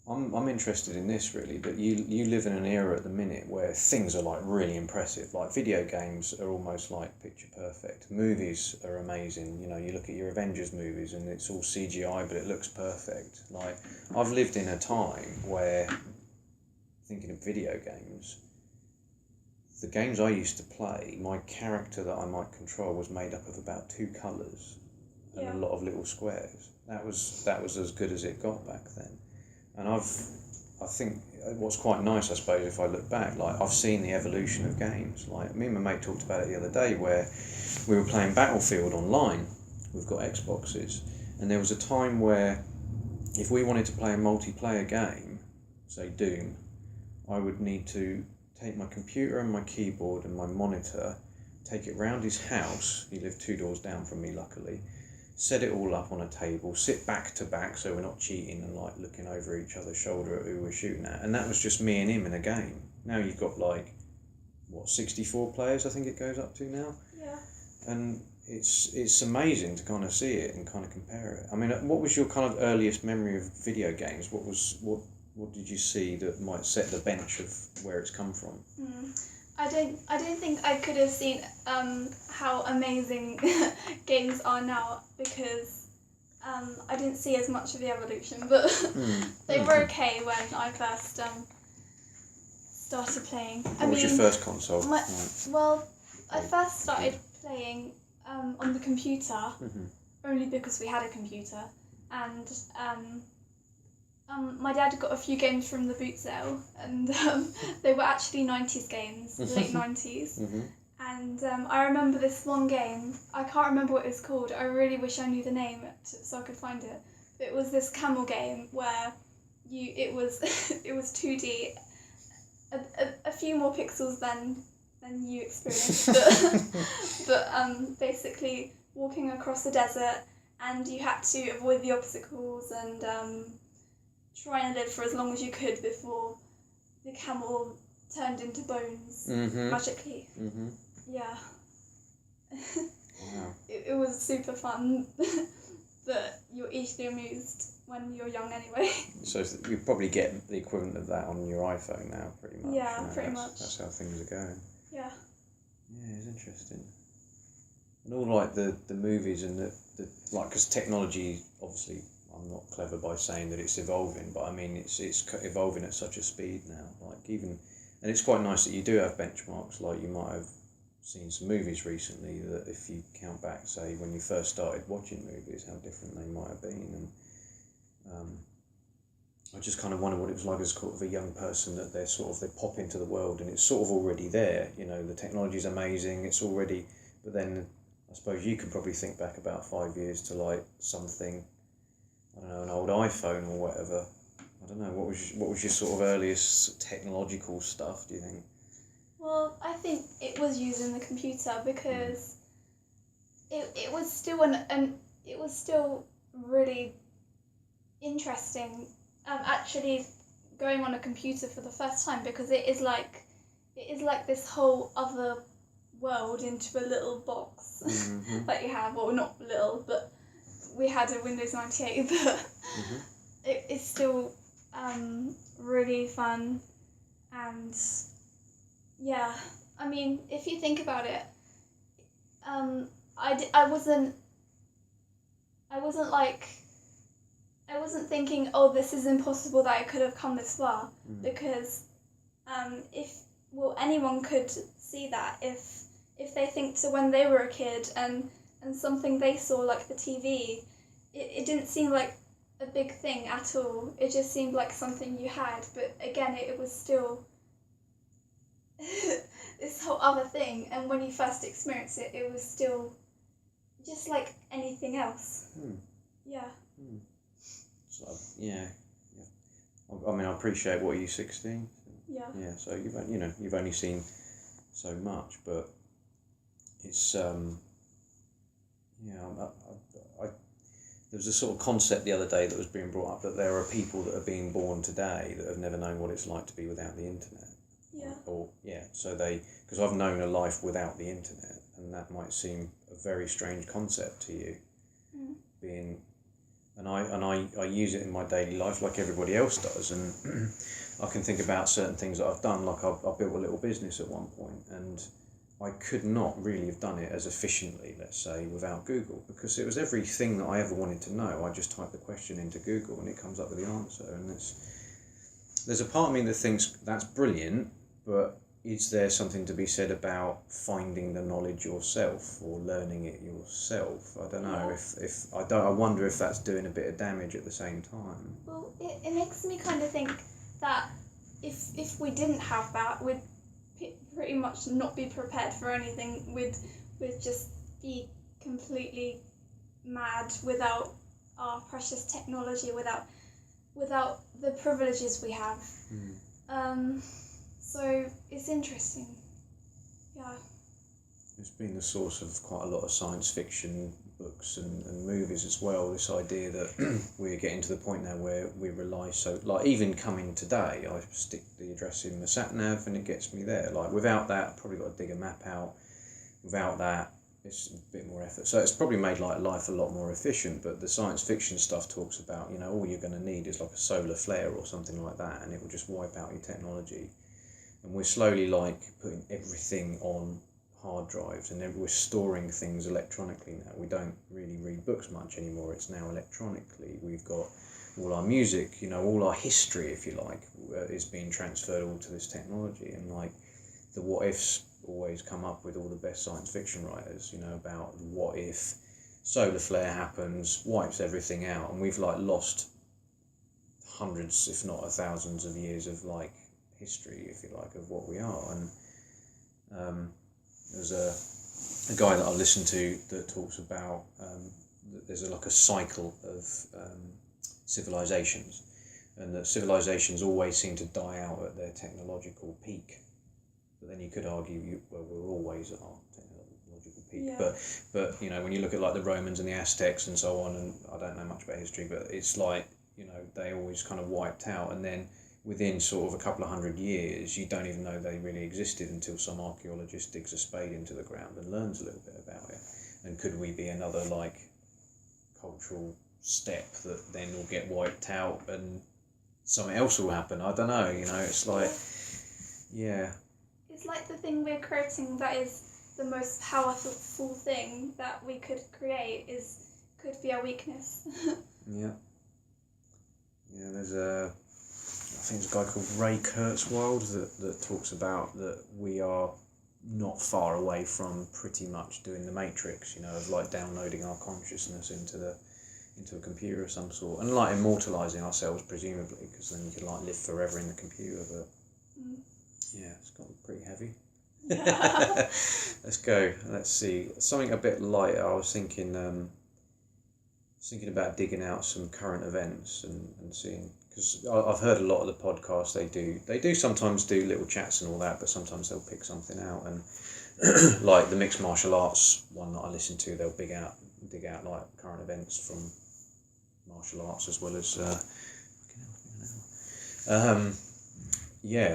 I'm interested in this really, that you live in an era at the minute where things are like really impressive. Like video games are almost like picture perfect. Movies are amazing. You know, you look at your Avengers movies and it's all CGI, but it looks perfect. Like, I've lived in a time where, thinking of video games, the games I used to play, my character that I might control was made up of about 2 colours and a lot of little squares. That was as good as it got back then. And I think what's quite nice, I suppose, if I look back, like, I've seen the evolution of games. Like, me and my mate talked about it the other day, where we were playing Battlefield online. We've got Xboxes, and there was a time where if we wanted to play a multiplayer game, say Doom, I would need to take my computer and my keyboard and my monitor, take it round his house. He lived 2 doors down from me, luckily. Set it all up on a table, sit back to back so we're not cheating and like looking over each other's shoulder at who we're shooting at. And that was just me and him in a game. Now you've got 64 players, I think it goes up to now. Yeah. And it's amazing to kind of see it and kind of compare it. I mean, what was your kind of earliest memory of video games? What did you see that might set the bench of where it's come from? I don't think I could have seen how amazing games are now, because I didn't see as much of the evolution, but they were okay when I first started playing. What was your first console? Well, I first started playing on the computer, only because we had a computer, and my dad got a few games from the boot sale, and they were actually 90s games, late 90s. And I remember this one game, I can't remember what it was called, I really wish I knew the name so I could find it. But it was this camel game where it was 2D, a few more pixels than you experienced, but basically walking across the desert, and you had to avoid the obstacles and try and live for as long as you could before the camel turned into bones magically. Yeah. Wow. It was super fun, but you're easily amused when you're young anyway. So you probably get the equivalent of that on your iPhone now, pretty much. Yeah, you know, pretty much. That's how things are going. Yeah. Yeah, it's interesting. And all like the movies and the like, because technology, obviously, I'm not clever by saying that it's evolving, but I mean it's evolving at such a speed now. Like, even, and it's quite nice that you do have benchmarks. Like, you might have seen some movies recently that, if you count back, say when you first started watching movies, how different they might have been. And I just kind of wonder what it was like as sort of a young person, that they pop into the world and it's sort of already there. You know, the technology's amazing, it's already, but then I suppose you could probably think back about 5 years to like something, I don't know, an old iPhone or whatever. I don't know, what was your sort of earliest technological stuff, do you think? Well, I think it was using the computer, because it was still it was still really interesting actually going on a computer for the first time, because it is like this whole other world into a little box that you have, well, not little, but we had a Windows 98, but it's still really fun. And yeah, I mean, if you think about it, I wasn't I wasn't thinking, oh, this is impossible that I could have come this far, because anyone could see that if they think to when they were a kid and something they saw, like the TV, it didn't seem like a big thing at all. It just seemed like something you had, but again, it was still this whole other thing, and when you first experienced it, it was still just like anything else. Yeah. So, yeah. I mean, I appreciate, what are you, 16? Yeah. Yeah, so you've only seen so much, but it's there was a sort of concept the other day that was being brought up, that there are people that are being born today that have never known what it's like to be without the internet. Yeah. So because I've known a life without the internet, and that might seem a very strange concept to you, and I use it in my daily life like everybody else does, and I can think about certain things that I've done, like I built a little business at one point, and I could not really have done it as efficiently, let's say, without Google, because it was everything that I ever wanted to know. I just type the question into Google and it comes up with the answer, and there's a part of me that thinks that's brilliant, but is there something to be said about finding the knowledge yourself or learning it yourself? I don't know. I wonder if that's doing a bit of damage at the same time. Well, it makes me kind of think that if we didn't have that, we'd pretty much not be prepared for anything. We'd just be completely mad without our precious technology, without the privileges we have. So it's interesting. Yeah. It's been the source of quite a lot of science fiction books and movies as well, this idea that we're getting to the point now where we rely like even coming today, I stick the address in my sat nav and it gets me there. Like without that, I've probably got to dig a map out. Without that, it's a bit more effort. So it's probably made like life a lot more efficient, but the science fiction stuff talks about, all you're going to need is like a solar flare or something like that, and it will just wipe out your technology. And we're slowly like putting everything on hard drives, and we're storing things electronically now. We don't really read books much anymore. It's now electronically. We've got all our music, all our history, if you like, is being transferred all to this technology. And like the what ifs always come up with all the best science fiction writers, about what if solar flare happens, wipes everything out, and we've like lost hundreds, if not thousands of years of like history, if you like, of what we are. And there's a guy that I listen to that talks about that there's like a cycle of civilizations, and that civilizations always seem to die out at their technological peak. But then you could argue, we're always at our technological peak. Yeah. But when you look at like the Romans and the Aztecs and so on, and I don't know much about history, but it's like they always kind of wiped out, and then within sort of a couple of 100 years, you don't even know they really existed until some archaeologist digs a spade into the ground and learns a little bit about it. And could we be another like cultural step that then will get wiped out and something else will happen? I don't know, it's like, yeah. It's like the thing we're creating that is the most powerful thing that we could create could be our weakness. Yeah. Yeah, I think there's a guy called Ray Kurzweil that talks about that we are not far away from pretty much doing the Matrix, of like downloading our consciousness into a computer of some sort, and like immortalising ourselves presumably, because then you can like live forever in the computer. But yeah, it's got pretty heavy. Let's go. Let's see, something a bit lighter. I was thinking about digging out some current events and seeing. Because I've heard a lot of the podcasts they do sometimes do little chats and all that, but sometimes they'll pick something out, and like the mixed martial arts one that I listen to, they'll dig out like current events from martial arts as well as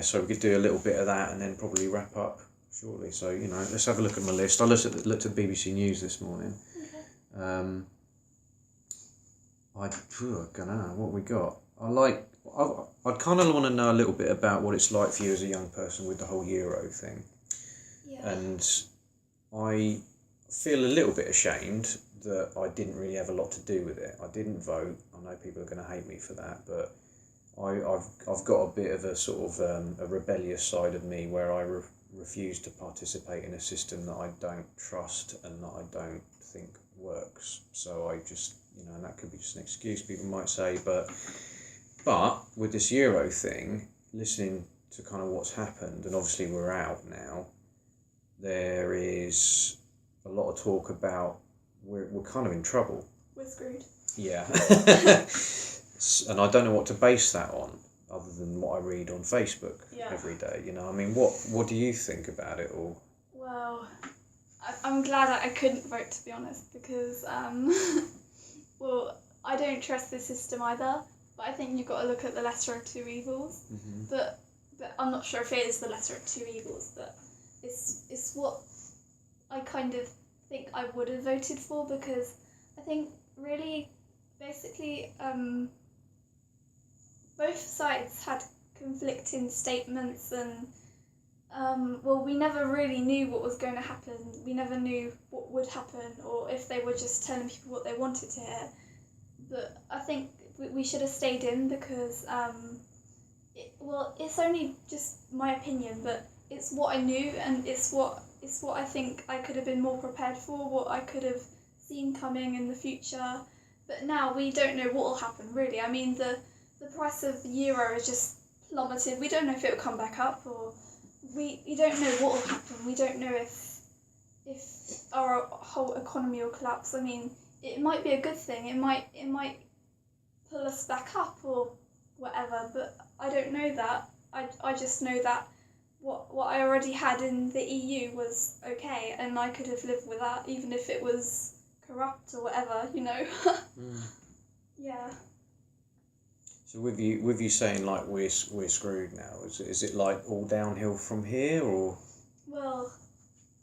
so we could do a little bit of that and then probably wrap up shortly. So let's have a look at my list. I looked at BBC News this morning. Okay. I don't know what we got. I'd kind of want to know a little bit about what it's like for you as a young person with the whole Euro thing. Yeah. And I feel a little bit ashamed that I didn't really have a lot to do with it. I didn't vote. I know people are going to hate me for that, but I've got a bit of a sort of a rebellious side of me where I refuse to participate in a system that I don't trust and that I don't think works. So I just, and that could be just an excuse people might say, but with this Euro thing, listening to kind of what's happened, and obviously we're out now, there is a lot of talk about we're kind of in trouble. We're screwed. Yeah. And I don't know what to base that on other than what I read on Facebook every day. I mean, what do you think about it all? Well, I'm glad I couldn't vote, to be honest, because, well, I don't trust the system either, but I think you've got to look at the lesser of two evils. Mm-hmm. But I'm not sure if it is the lesser of two evils, but it's what I kind of think I would have voted for, because I think really, basically, both sides had conflicting statements, and well, we never really knew what was going to happen. We never knew what would happen, or if they were just telling people what they wanted to hear. But I think we should have stayed in, because it's only just my opinion, but it's what I knew, and it's what I think I could have been more prepared for, what I could have seen coming in the future. But now we don't know what will happen, really. I mean, the price of the euro is just plummeted. We don't know if it will come back up, or we don't know what will happen. We don't know if our whole economy will collapse. I mean, it might be a good thing. It might pull us back up or whatever, but I don't know that. I just know that what I already had in the EU was okay, and I could have lived with that, even if it was corrupt or whatever, Yeah. So with you saying like we're screwed now, is it like all downhill from here, or? Well,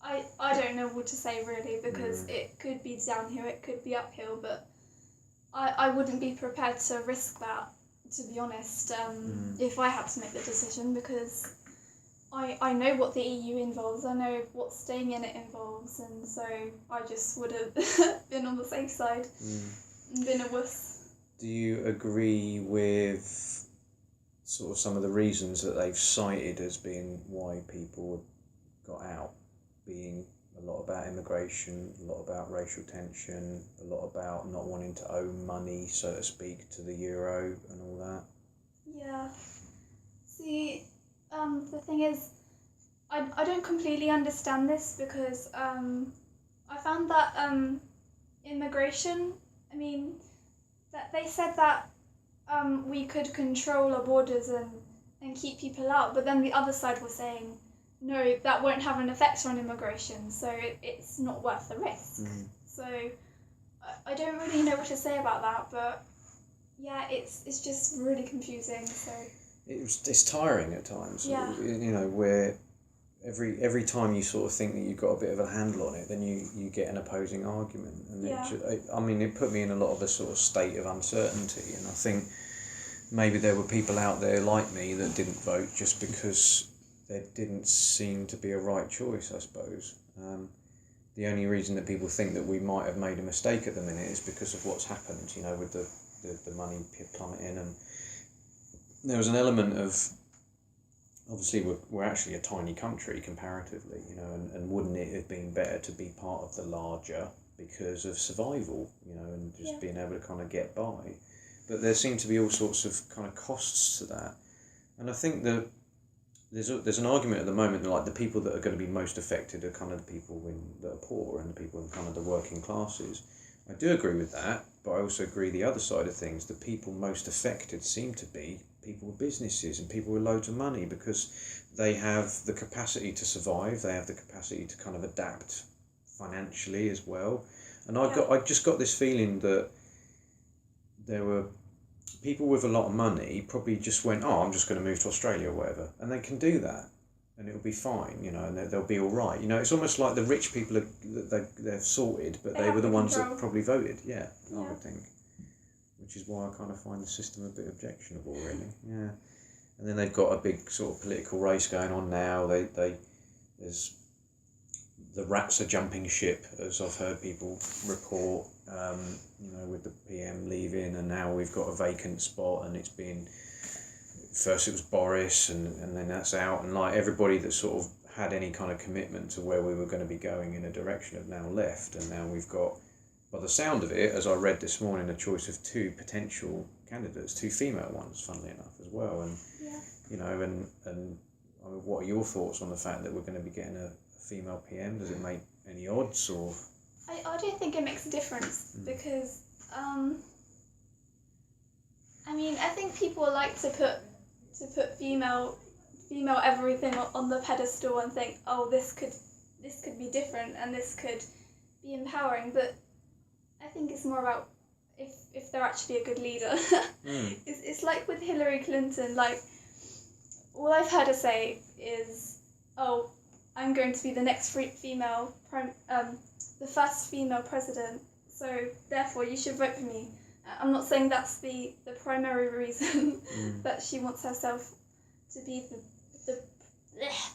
I don't know what to say really, because it could be downhill, it could be uphill, but I wouldn't be prepared to risk that, to be honest, if I had to make the decision, because I know what the EU involves, I know what staying in it involves, and so I just would have been on the safe side and been a wuss. Do you agree with sort of some of the reasons that they've cited as being why people got out, being a lot about immigration, a lot about racial tension, a lot about not wanting to owe money, so to speak, to the euro and all that? Yeah. See, the thing is, I don't completely understand this, because I found that immigration, I mean, that they said that we could control our borders and keep people out, but then the other side was saying, no, that won't have an effect on immigration, so it's not worth the risk. So I don't really know what to say about that, but yeah, it's just really confusing. So it's tiring at times. Yeah. Where every time you sort of think that you've got a bit of a handle on it, then you get an opposing argument, and it put me in a lot of a sort of state of uncertainty, and I think maybe there were people out there like me that didn't vote just because there didn't seem to be a right choice, I suppose. The only reason that people think that we might have made a mistake at the minute is because of what's happened, with the money plummeting, and there was an element of, obviously we're actually a tiny country comparatively, and wouldn't it have been better to be part of the larger because of survival, and just being able to kind of get by. But there seem to be all sorts of kind of costs to that, and I think that there's an argument at the moment that like the people that are going to be most affected are kind of the people that are poor and the people in kind of the working classes. I do agree with that, but I also agree the other side of things, the people most affected seem to be people with businesses and people with loads of money, because they have the capacity to survive, they have the capacity to kind of adapt financially as well. And I just got this feeling that there were people with a lot of money probably just went, I'm just going to move to Australia or whatever, and they can do that and it'll be fine, and they'll be all right. It's almost like the rich people they're sorted, but they were the ones that probably voted. I would think, which is why I kind of find the system a bit objectionable, really. Yeah. And then they've got a big sort of political race going on now. There's the rats are jumping ship, as I've heard people report, with the PM leaving, and now we've got a vacant spot, and it's been, first it was Boris, and then that's out, and like everybody that sort of had any kind of commitment to where we were going to be going in a direction have now left, and now we've got, by the sound of it, as I read this morning, a choice of 2 potential candidates, 2 female ones, funnily enough, as well, and and I mean, what are your thoughts on the fact that we're going to be getting a female PM? Does it make any odds, or? I don't think it makes a difference because I think people like to put female everything on the pedestal and think, oh, this could be different and this could be empowering, but I think it's more about if they're actually a good leader. It's like with Hillary Clinton, like all I've heard her say is, oh, I'm going to be the next female the first female president, so therefore you should vote for me. I'm not saying that's the primary reason that she wants herself to be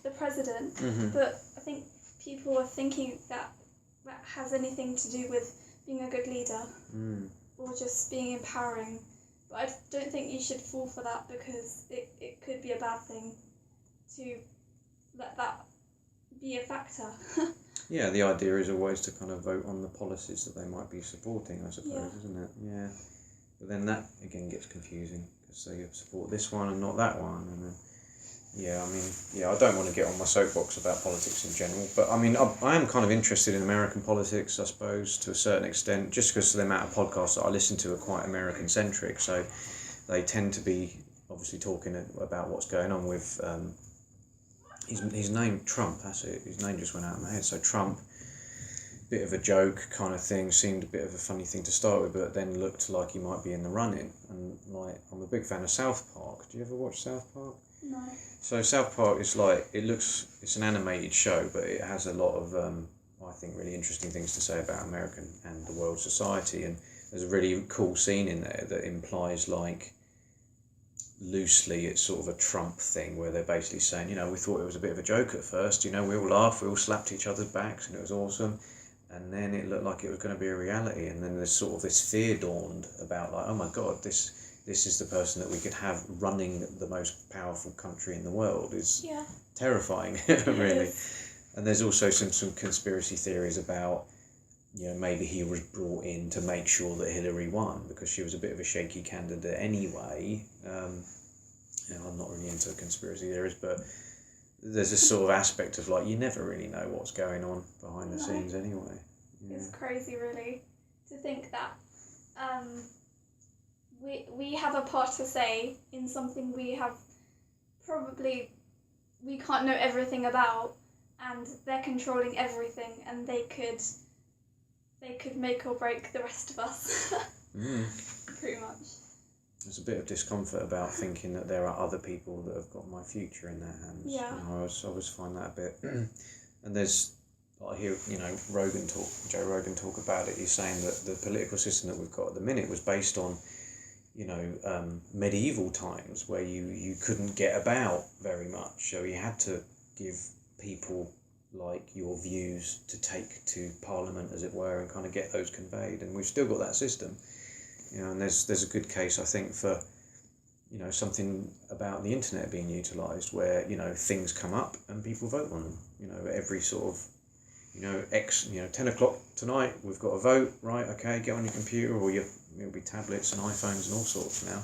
the president, but I think people are thinking that has anything to do with being a good leader or just being empowering. But I don't think you should fall for that, because it could be a bad thing to let that be a factor. Yeah, the idea is always to kind of vote on the policies that they might be supporting, I suppose, isn't it? Yeah. But then that, again, gets confusing, because so you support this one and not that one, and then, I don't want to get on my soapbox about politics in general, but I mean, I am kind of interested in American politics, I suppose, to a certain extent, just because the amount of podcasts that I listen to are quite American-centric, so they tend to be obviously talking about what's going on with his name, Trump, that's it, his name just went out of my head, so Trump, bit of a joke kind of thing, seemed a bit of a funny thing to start with, but then looked like he might be in the running, and like, I'm a big fan of South Park. Do you ever watch South Park? No. So South Park is like, it's an animated show, but it has a lot of, I think, really interesting things to say about American and the world society, and there's a really cool scene in there that implies, like, loosely it's sort of a Trump thing, where they're basically saying, we thought it was a bit of a joke at first, we all laughed, we all slapped each other's backs, and it was awesome, and then it looked like it was going to be a reality, and then there's sort of this fear dawned about, like, oh my god, this is the person that we could have running the most powerful country in the world, is terrifying, really. And there's also some conspiracy theories about, maybe he was brought in to make sure that Hillary won, because she was a bit of a shaky candidate anyway. I'm not really into conspiracy theories, but there's this sort of aspect of, like, you never really know what's going on behind the scenes anyway. Yeah. It's crazy, really, to think that we have a part to say in something we can't know everything about, and they're controlling everything, and they could make or break the rest of us. Pretty much. There's a bit of discomfort about thinking that there are other people that have got my future in their hands. Yeah. I always find that a bit. And there's, I hear, Joe Rogan talk about it. He's saying that the political system that we've got at the minute was based on, medieval times, where you couldn't get about very much. So you had to give people like your views to take to Parliament, as it were, and kind of get those conveyed. And we've still got that system. And there's a good case, I think, for, something about the internet being utilised, where, things come up and people vote on them. Every sort of, 10 o'clock tonight, we've got a vote, right, okay, get on your computer, or it'll be tablets and iPhones and all sorts now.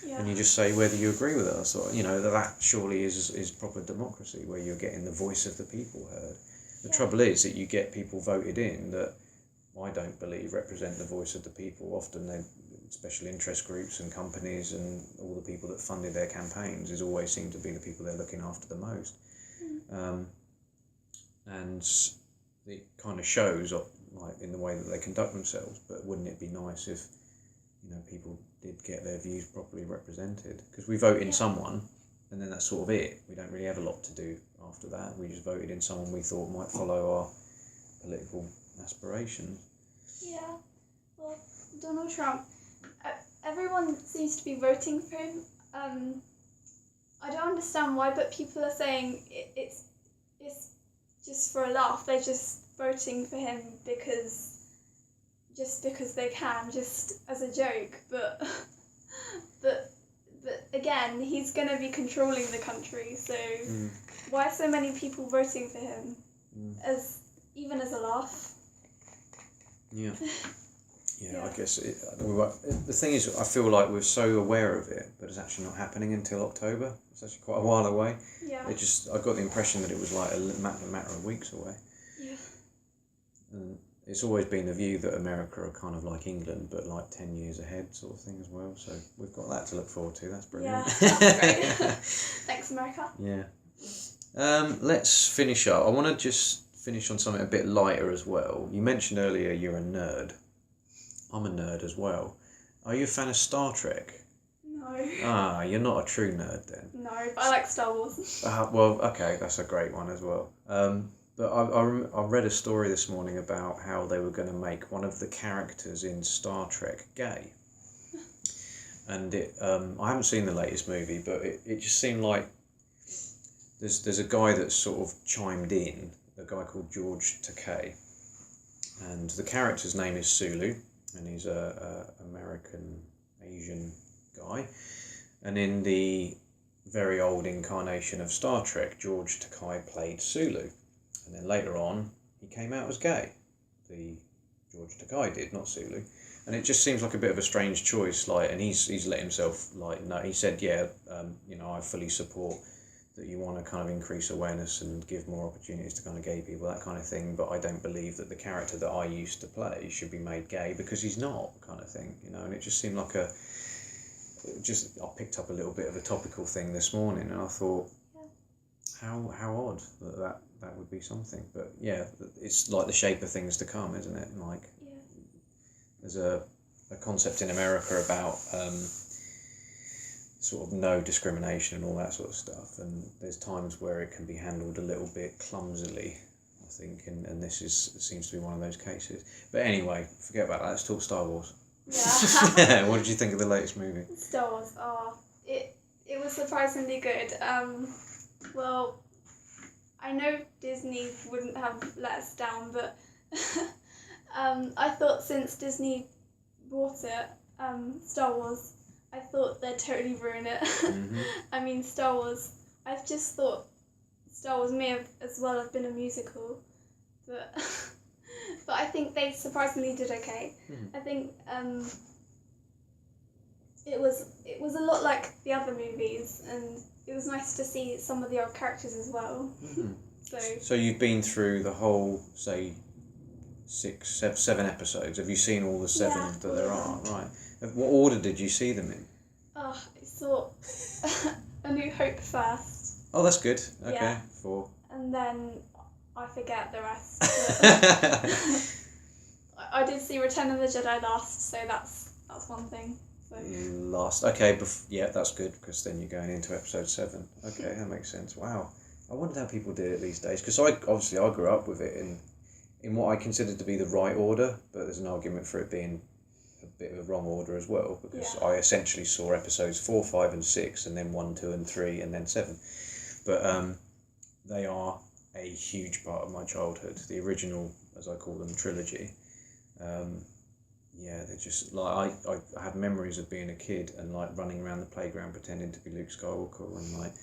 Yeah. And you just say whether you agree with us, or, that surely is proper democracy, where you're getting the voice of the people heard. The trouble is that you get people voted in that I don't believe represent the voice of the people. Often they're special interest groups and companies, and all the people that funded their campaigns always seem to be the people they're looking after the most. And it kind of shows up, like, in the way that they conduct themselves. But wouldn't it be nice if, people did get their views properly represented? Because we vote in someone, and then that's sort of it. We don't really have a lot to do after that. We just voted in someone we thought might follow our political aspirations. Yeah, well, Donald Trump, everyone seems to be voting for him. I don't understand why, but people are saying it's just just for a laugh. They're just voting for him because they can, just as a joke. But again, he's going to be controlling the country. So why are so many people voting for him even as a laugh? Yeah. Yeah, I guess the thing is, I feel like we're so aware of it, but it's actually not happening until October. It's actually quite a while away. Yeah. I got the impression that it was like a matter of weeks away. Yeah. And it's always been the view that America are kind of like England, but like 10 years ahead sort of thing as well. So we've got that to look forward to. That's brilliant. Yeah, that's great. Thanks, America. Yeah. Let's finish up. I want to just finish on something a bit lighter as well. You mentioned earlier you're a nerd. I'm a nerd as well. Are you a fan of Star Trek? No. You're not a true nerd then. No, but I like Star Wars. Well, okay, that's a great one as well. But I read a story this morning about how they were going to make one of the characters in Star Trek gay. And I haven't seen the latest movie, but it just seemed like there's a guy that's sort of chimed in, a guy called George Takei. And the character's name is Sulu, and he's a American Asian guy. And in the very old incarnation of Star Trek, George Takei played Sulu. And then later on, he came out as gay. The George Takei did, not Sulu. And it just seems like a bit of a strange choice. And he's let himself, no, he said, I fully support that you want to kind of increase awareness and give more opportunities to kind of gay people, that kind of thing. But I don't believe that the character that I used to play should be made gay because he's not, kind of thing, And it just seemed like I picked up a little bit of a topical thing this morning, and I thought, how odd that would be something. But yeah, it's like the shape of things to come, isn't it? Like, there's a concept in America about sort of no discrimination and all that sort of stuff, and there's times where it can be handled a little bit clumsily, I think, and this seems to be one of those cases. But anyway, forget about that. Let's talk Star Wars. Yeah. What did you think of the latest movie? Star Wars. It was surprisingly good. Well, I know Disney wouldn't have let us down, but I thought since Disney bought it, Star Wars, I thought they'd totally ruin it. Mm-hmm. I mean, Star Wars, I just thought Star Wars may have as well have been a musical, but but I think they surprisingly did okay. Mm-hmm. I think it was a lot like the other movies, and it was nice to see some of the old characters as well. Mm-hmm. So you've been through the whole, say, 7 episodes. Have you seen all the 7 that there are? Right. What order did you see them in? I saw A New Hope first. Oh, that's good. Okay, Yeah. 4. And then I forget the rest. I did see Return of the Jedi last, so that's one thing. So. Last. Okay, that's good, because then you're going into episode 7. Okay, that makes sense. Wow. I wonder how people do it these days, because I grew up with it in what I consider to be the right order, but there's an argument for it being a bit of a wrong order as well, because I essentially saw episodes 4, 5 and 6, and then 1, 2 and 3, and then 7. But they are a huge part of my childhood. The original, as I call them, trilogy. They're just like I have memories of being a kid and like running around the playground pretending to be Luke Skywalker and like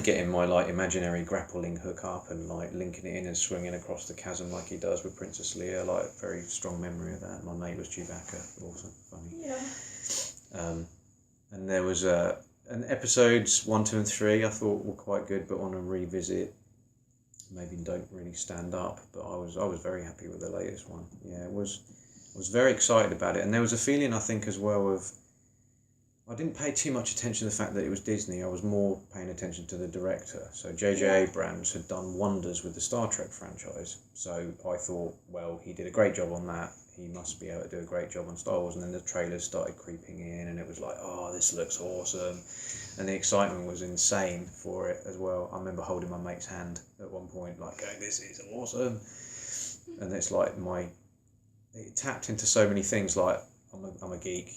getting my like imaginary grappling hook up and like linking it in and swinging across the chasm like he does with Princess Leia. Like, very strong memory of that. My mate was Chewbacca, also funny. Yeah. And there was and episodes 1, 2 and 3 I thought were quite good, but on a revisit maybe don't really stand up. But I was very happy with the latest one. Yeah, I was very excited about it, and there was a feeling, I think, as well of, I didn't pay too much attention to the fact that it was Disney. I was more paying attention to the director. So J.J. Abrams had done wonders with the Star Trek franchise. So I thought, well, he did a great job on that. He must be able to do a great job on Star Wars. And then the trailers started creeping in, and it was like, oh, this looks awesome. And the excitement was insane for it as well. I remember holding my mate's hand at one point, like going, this is awesome. And it's like it tapped into so many things. Like, I'm a geek,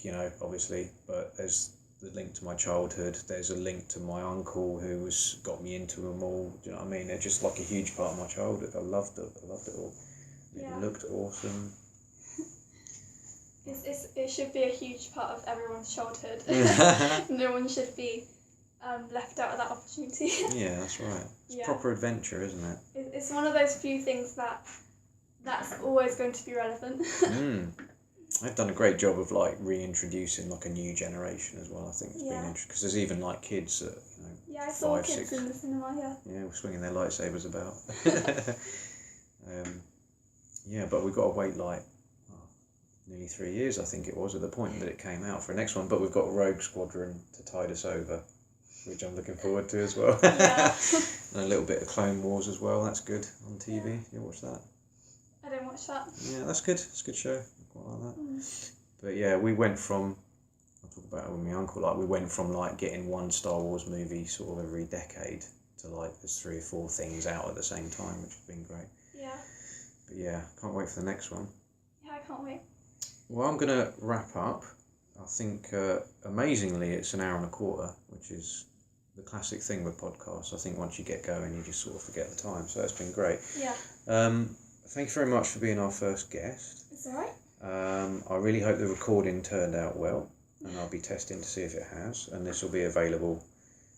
obviously, but there's the link to my childhood. There's a link to my uncle who got me into them all. Do you know what I mean? They're just like a huge part of my childhood. I loved it all. Yeah. It looked awesome. It should be a huge part of everyone's childhood. No one should be left out of that opportunity. Yeah, that's right. It's Yeah. proper adventure, isn't it? It's one of those few things that's always going to be relevant. They've done a great job of like reintroducing like a new generation as well. I think it's been interesting because there's even like kids that Yeah, I saw 5, kids 6. in the cinema. Yeah, we're swinging their lightsabers about. Yeah, but we've got to wait like nearly 3 years, I think it was, at the point that it came out for the next one. But we've got Rogue Squadron to tide us over, which I'm looking forward to as well. Yeah. And a little bit of Clone Wars as well. That's good on TV. You watch that? I don't watch that. Yeah, that's good. It's a good show. I quite like that. But yeah, we went from, I'll talk about it with my uncle, like we went from like getting one Star Wars movie sort of every decade to like there's 3 or 4 things out at the same time, which has been great. Yeah. But yeah, can't wait for the next one. Yeah, I can't wait. Well, I'm going to wrap up. I think amazingly it's an hour and a quarter, which is the classic thing with podcasts. I think once you get going, you just sort of forget the time. So that's been great. Yeah. Thank you very much for being our first guest. It's alright. I really hope the recording turned out well, and I'll be testing to see if it has. And this will be available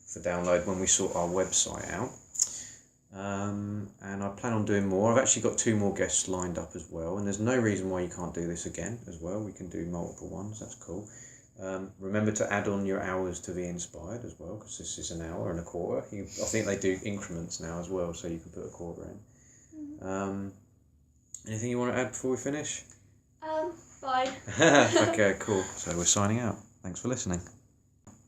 for download when we sort our website out. And I plan on doing more. I've actually got 2 more guests lined up as well, and there's no reason why you can't do this again as well. We can do multiple ones. That's cool. Remember to add on your hours to be inspired as well, because this is an hour and a quarter. I think they do increments now as well, so you can put a quarter in. Anything you want to add before we finish? Bye. Okay, cool. So we're signing out. Thanks for listening.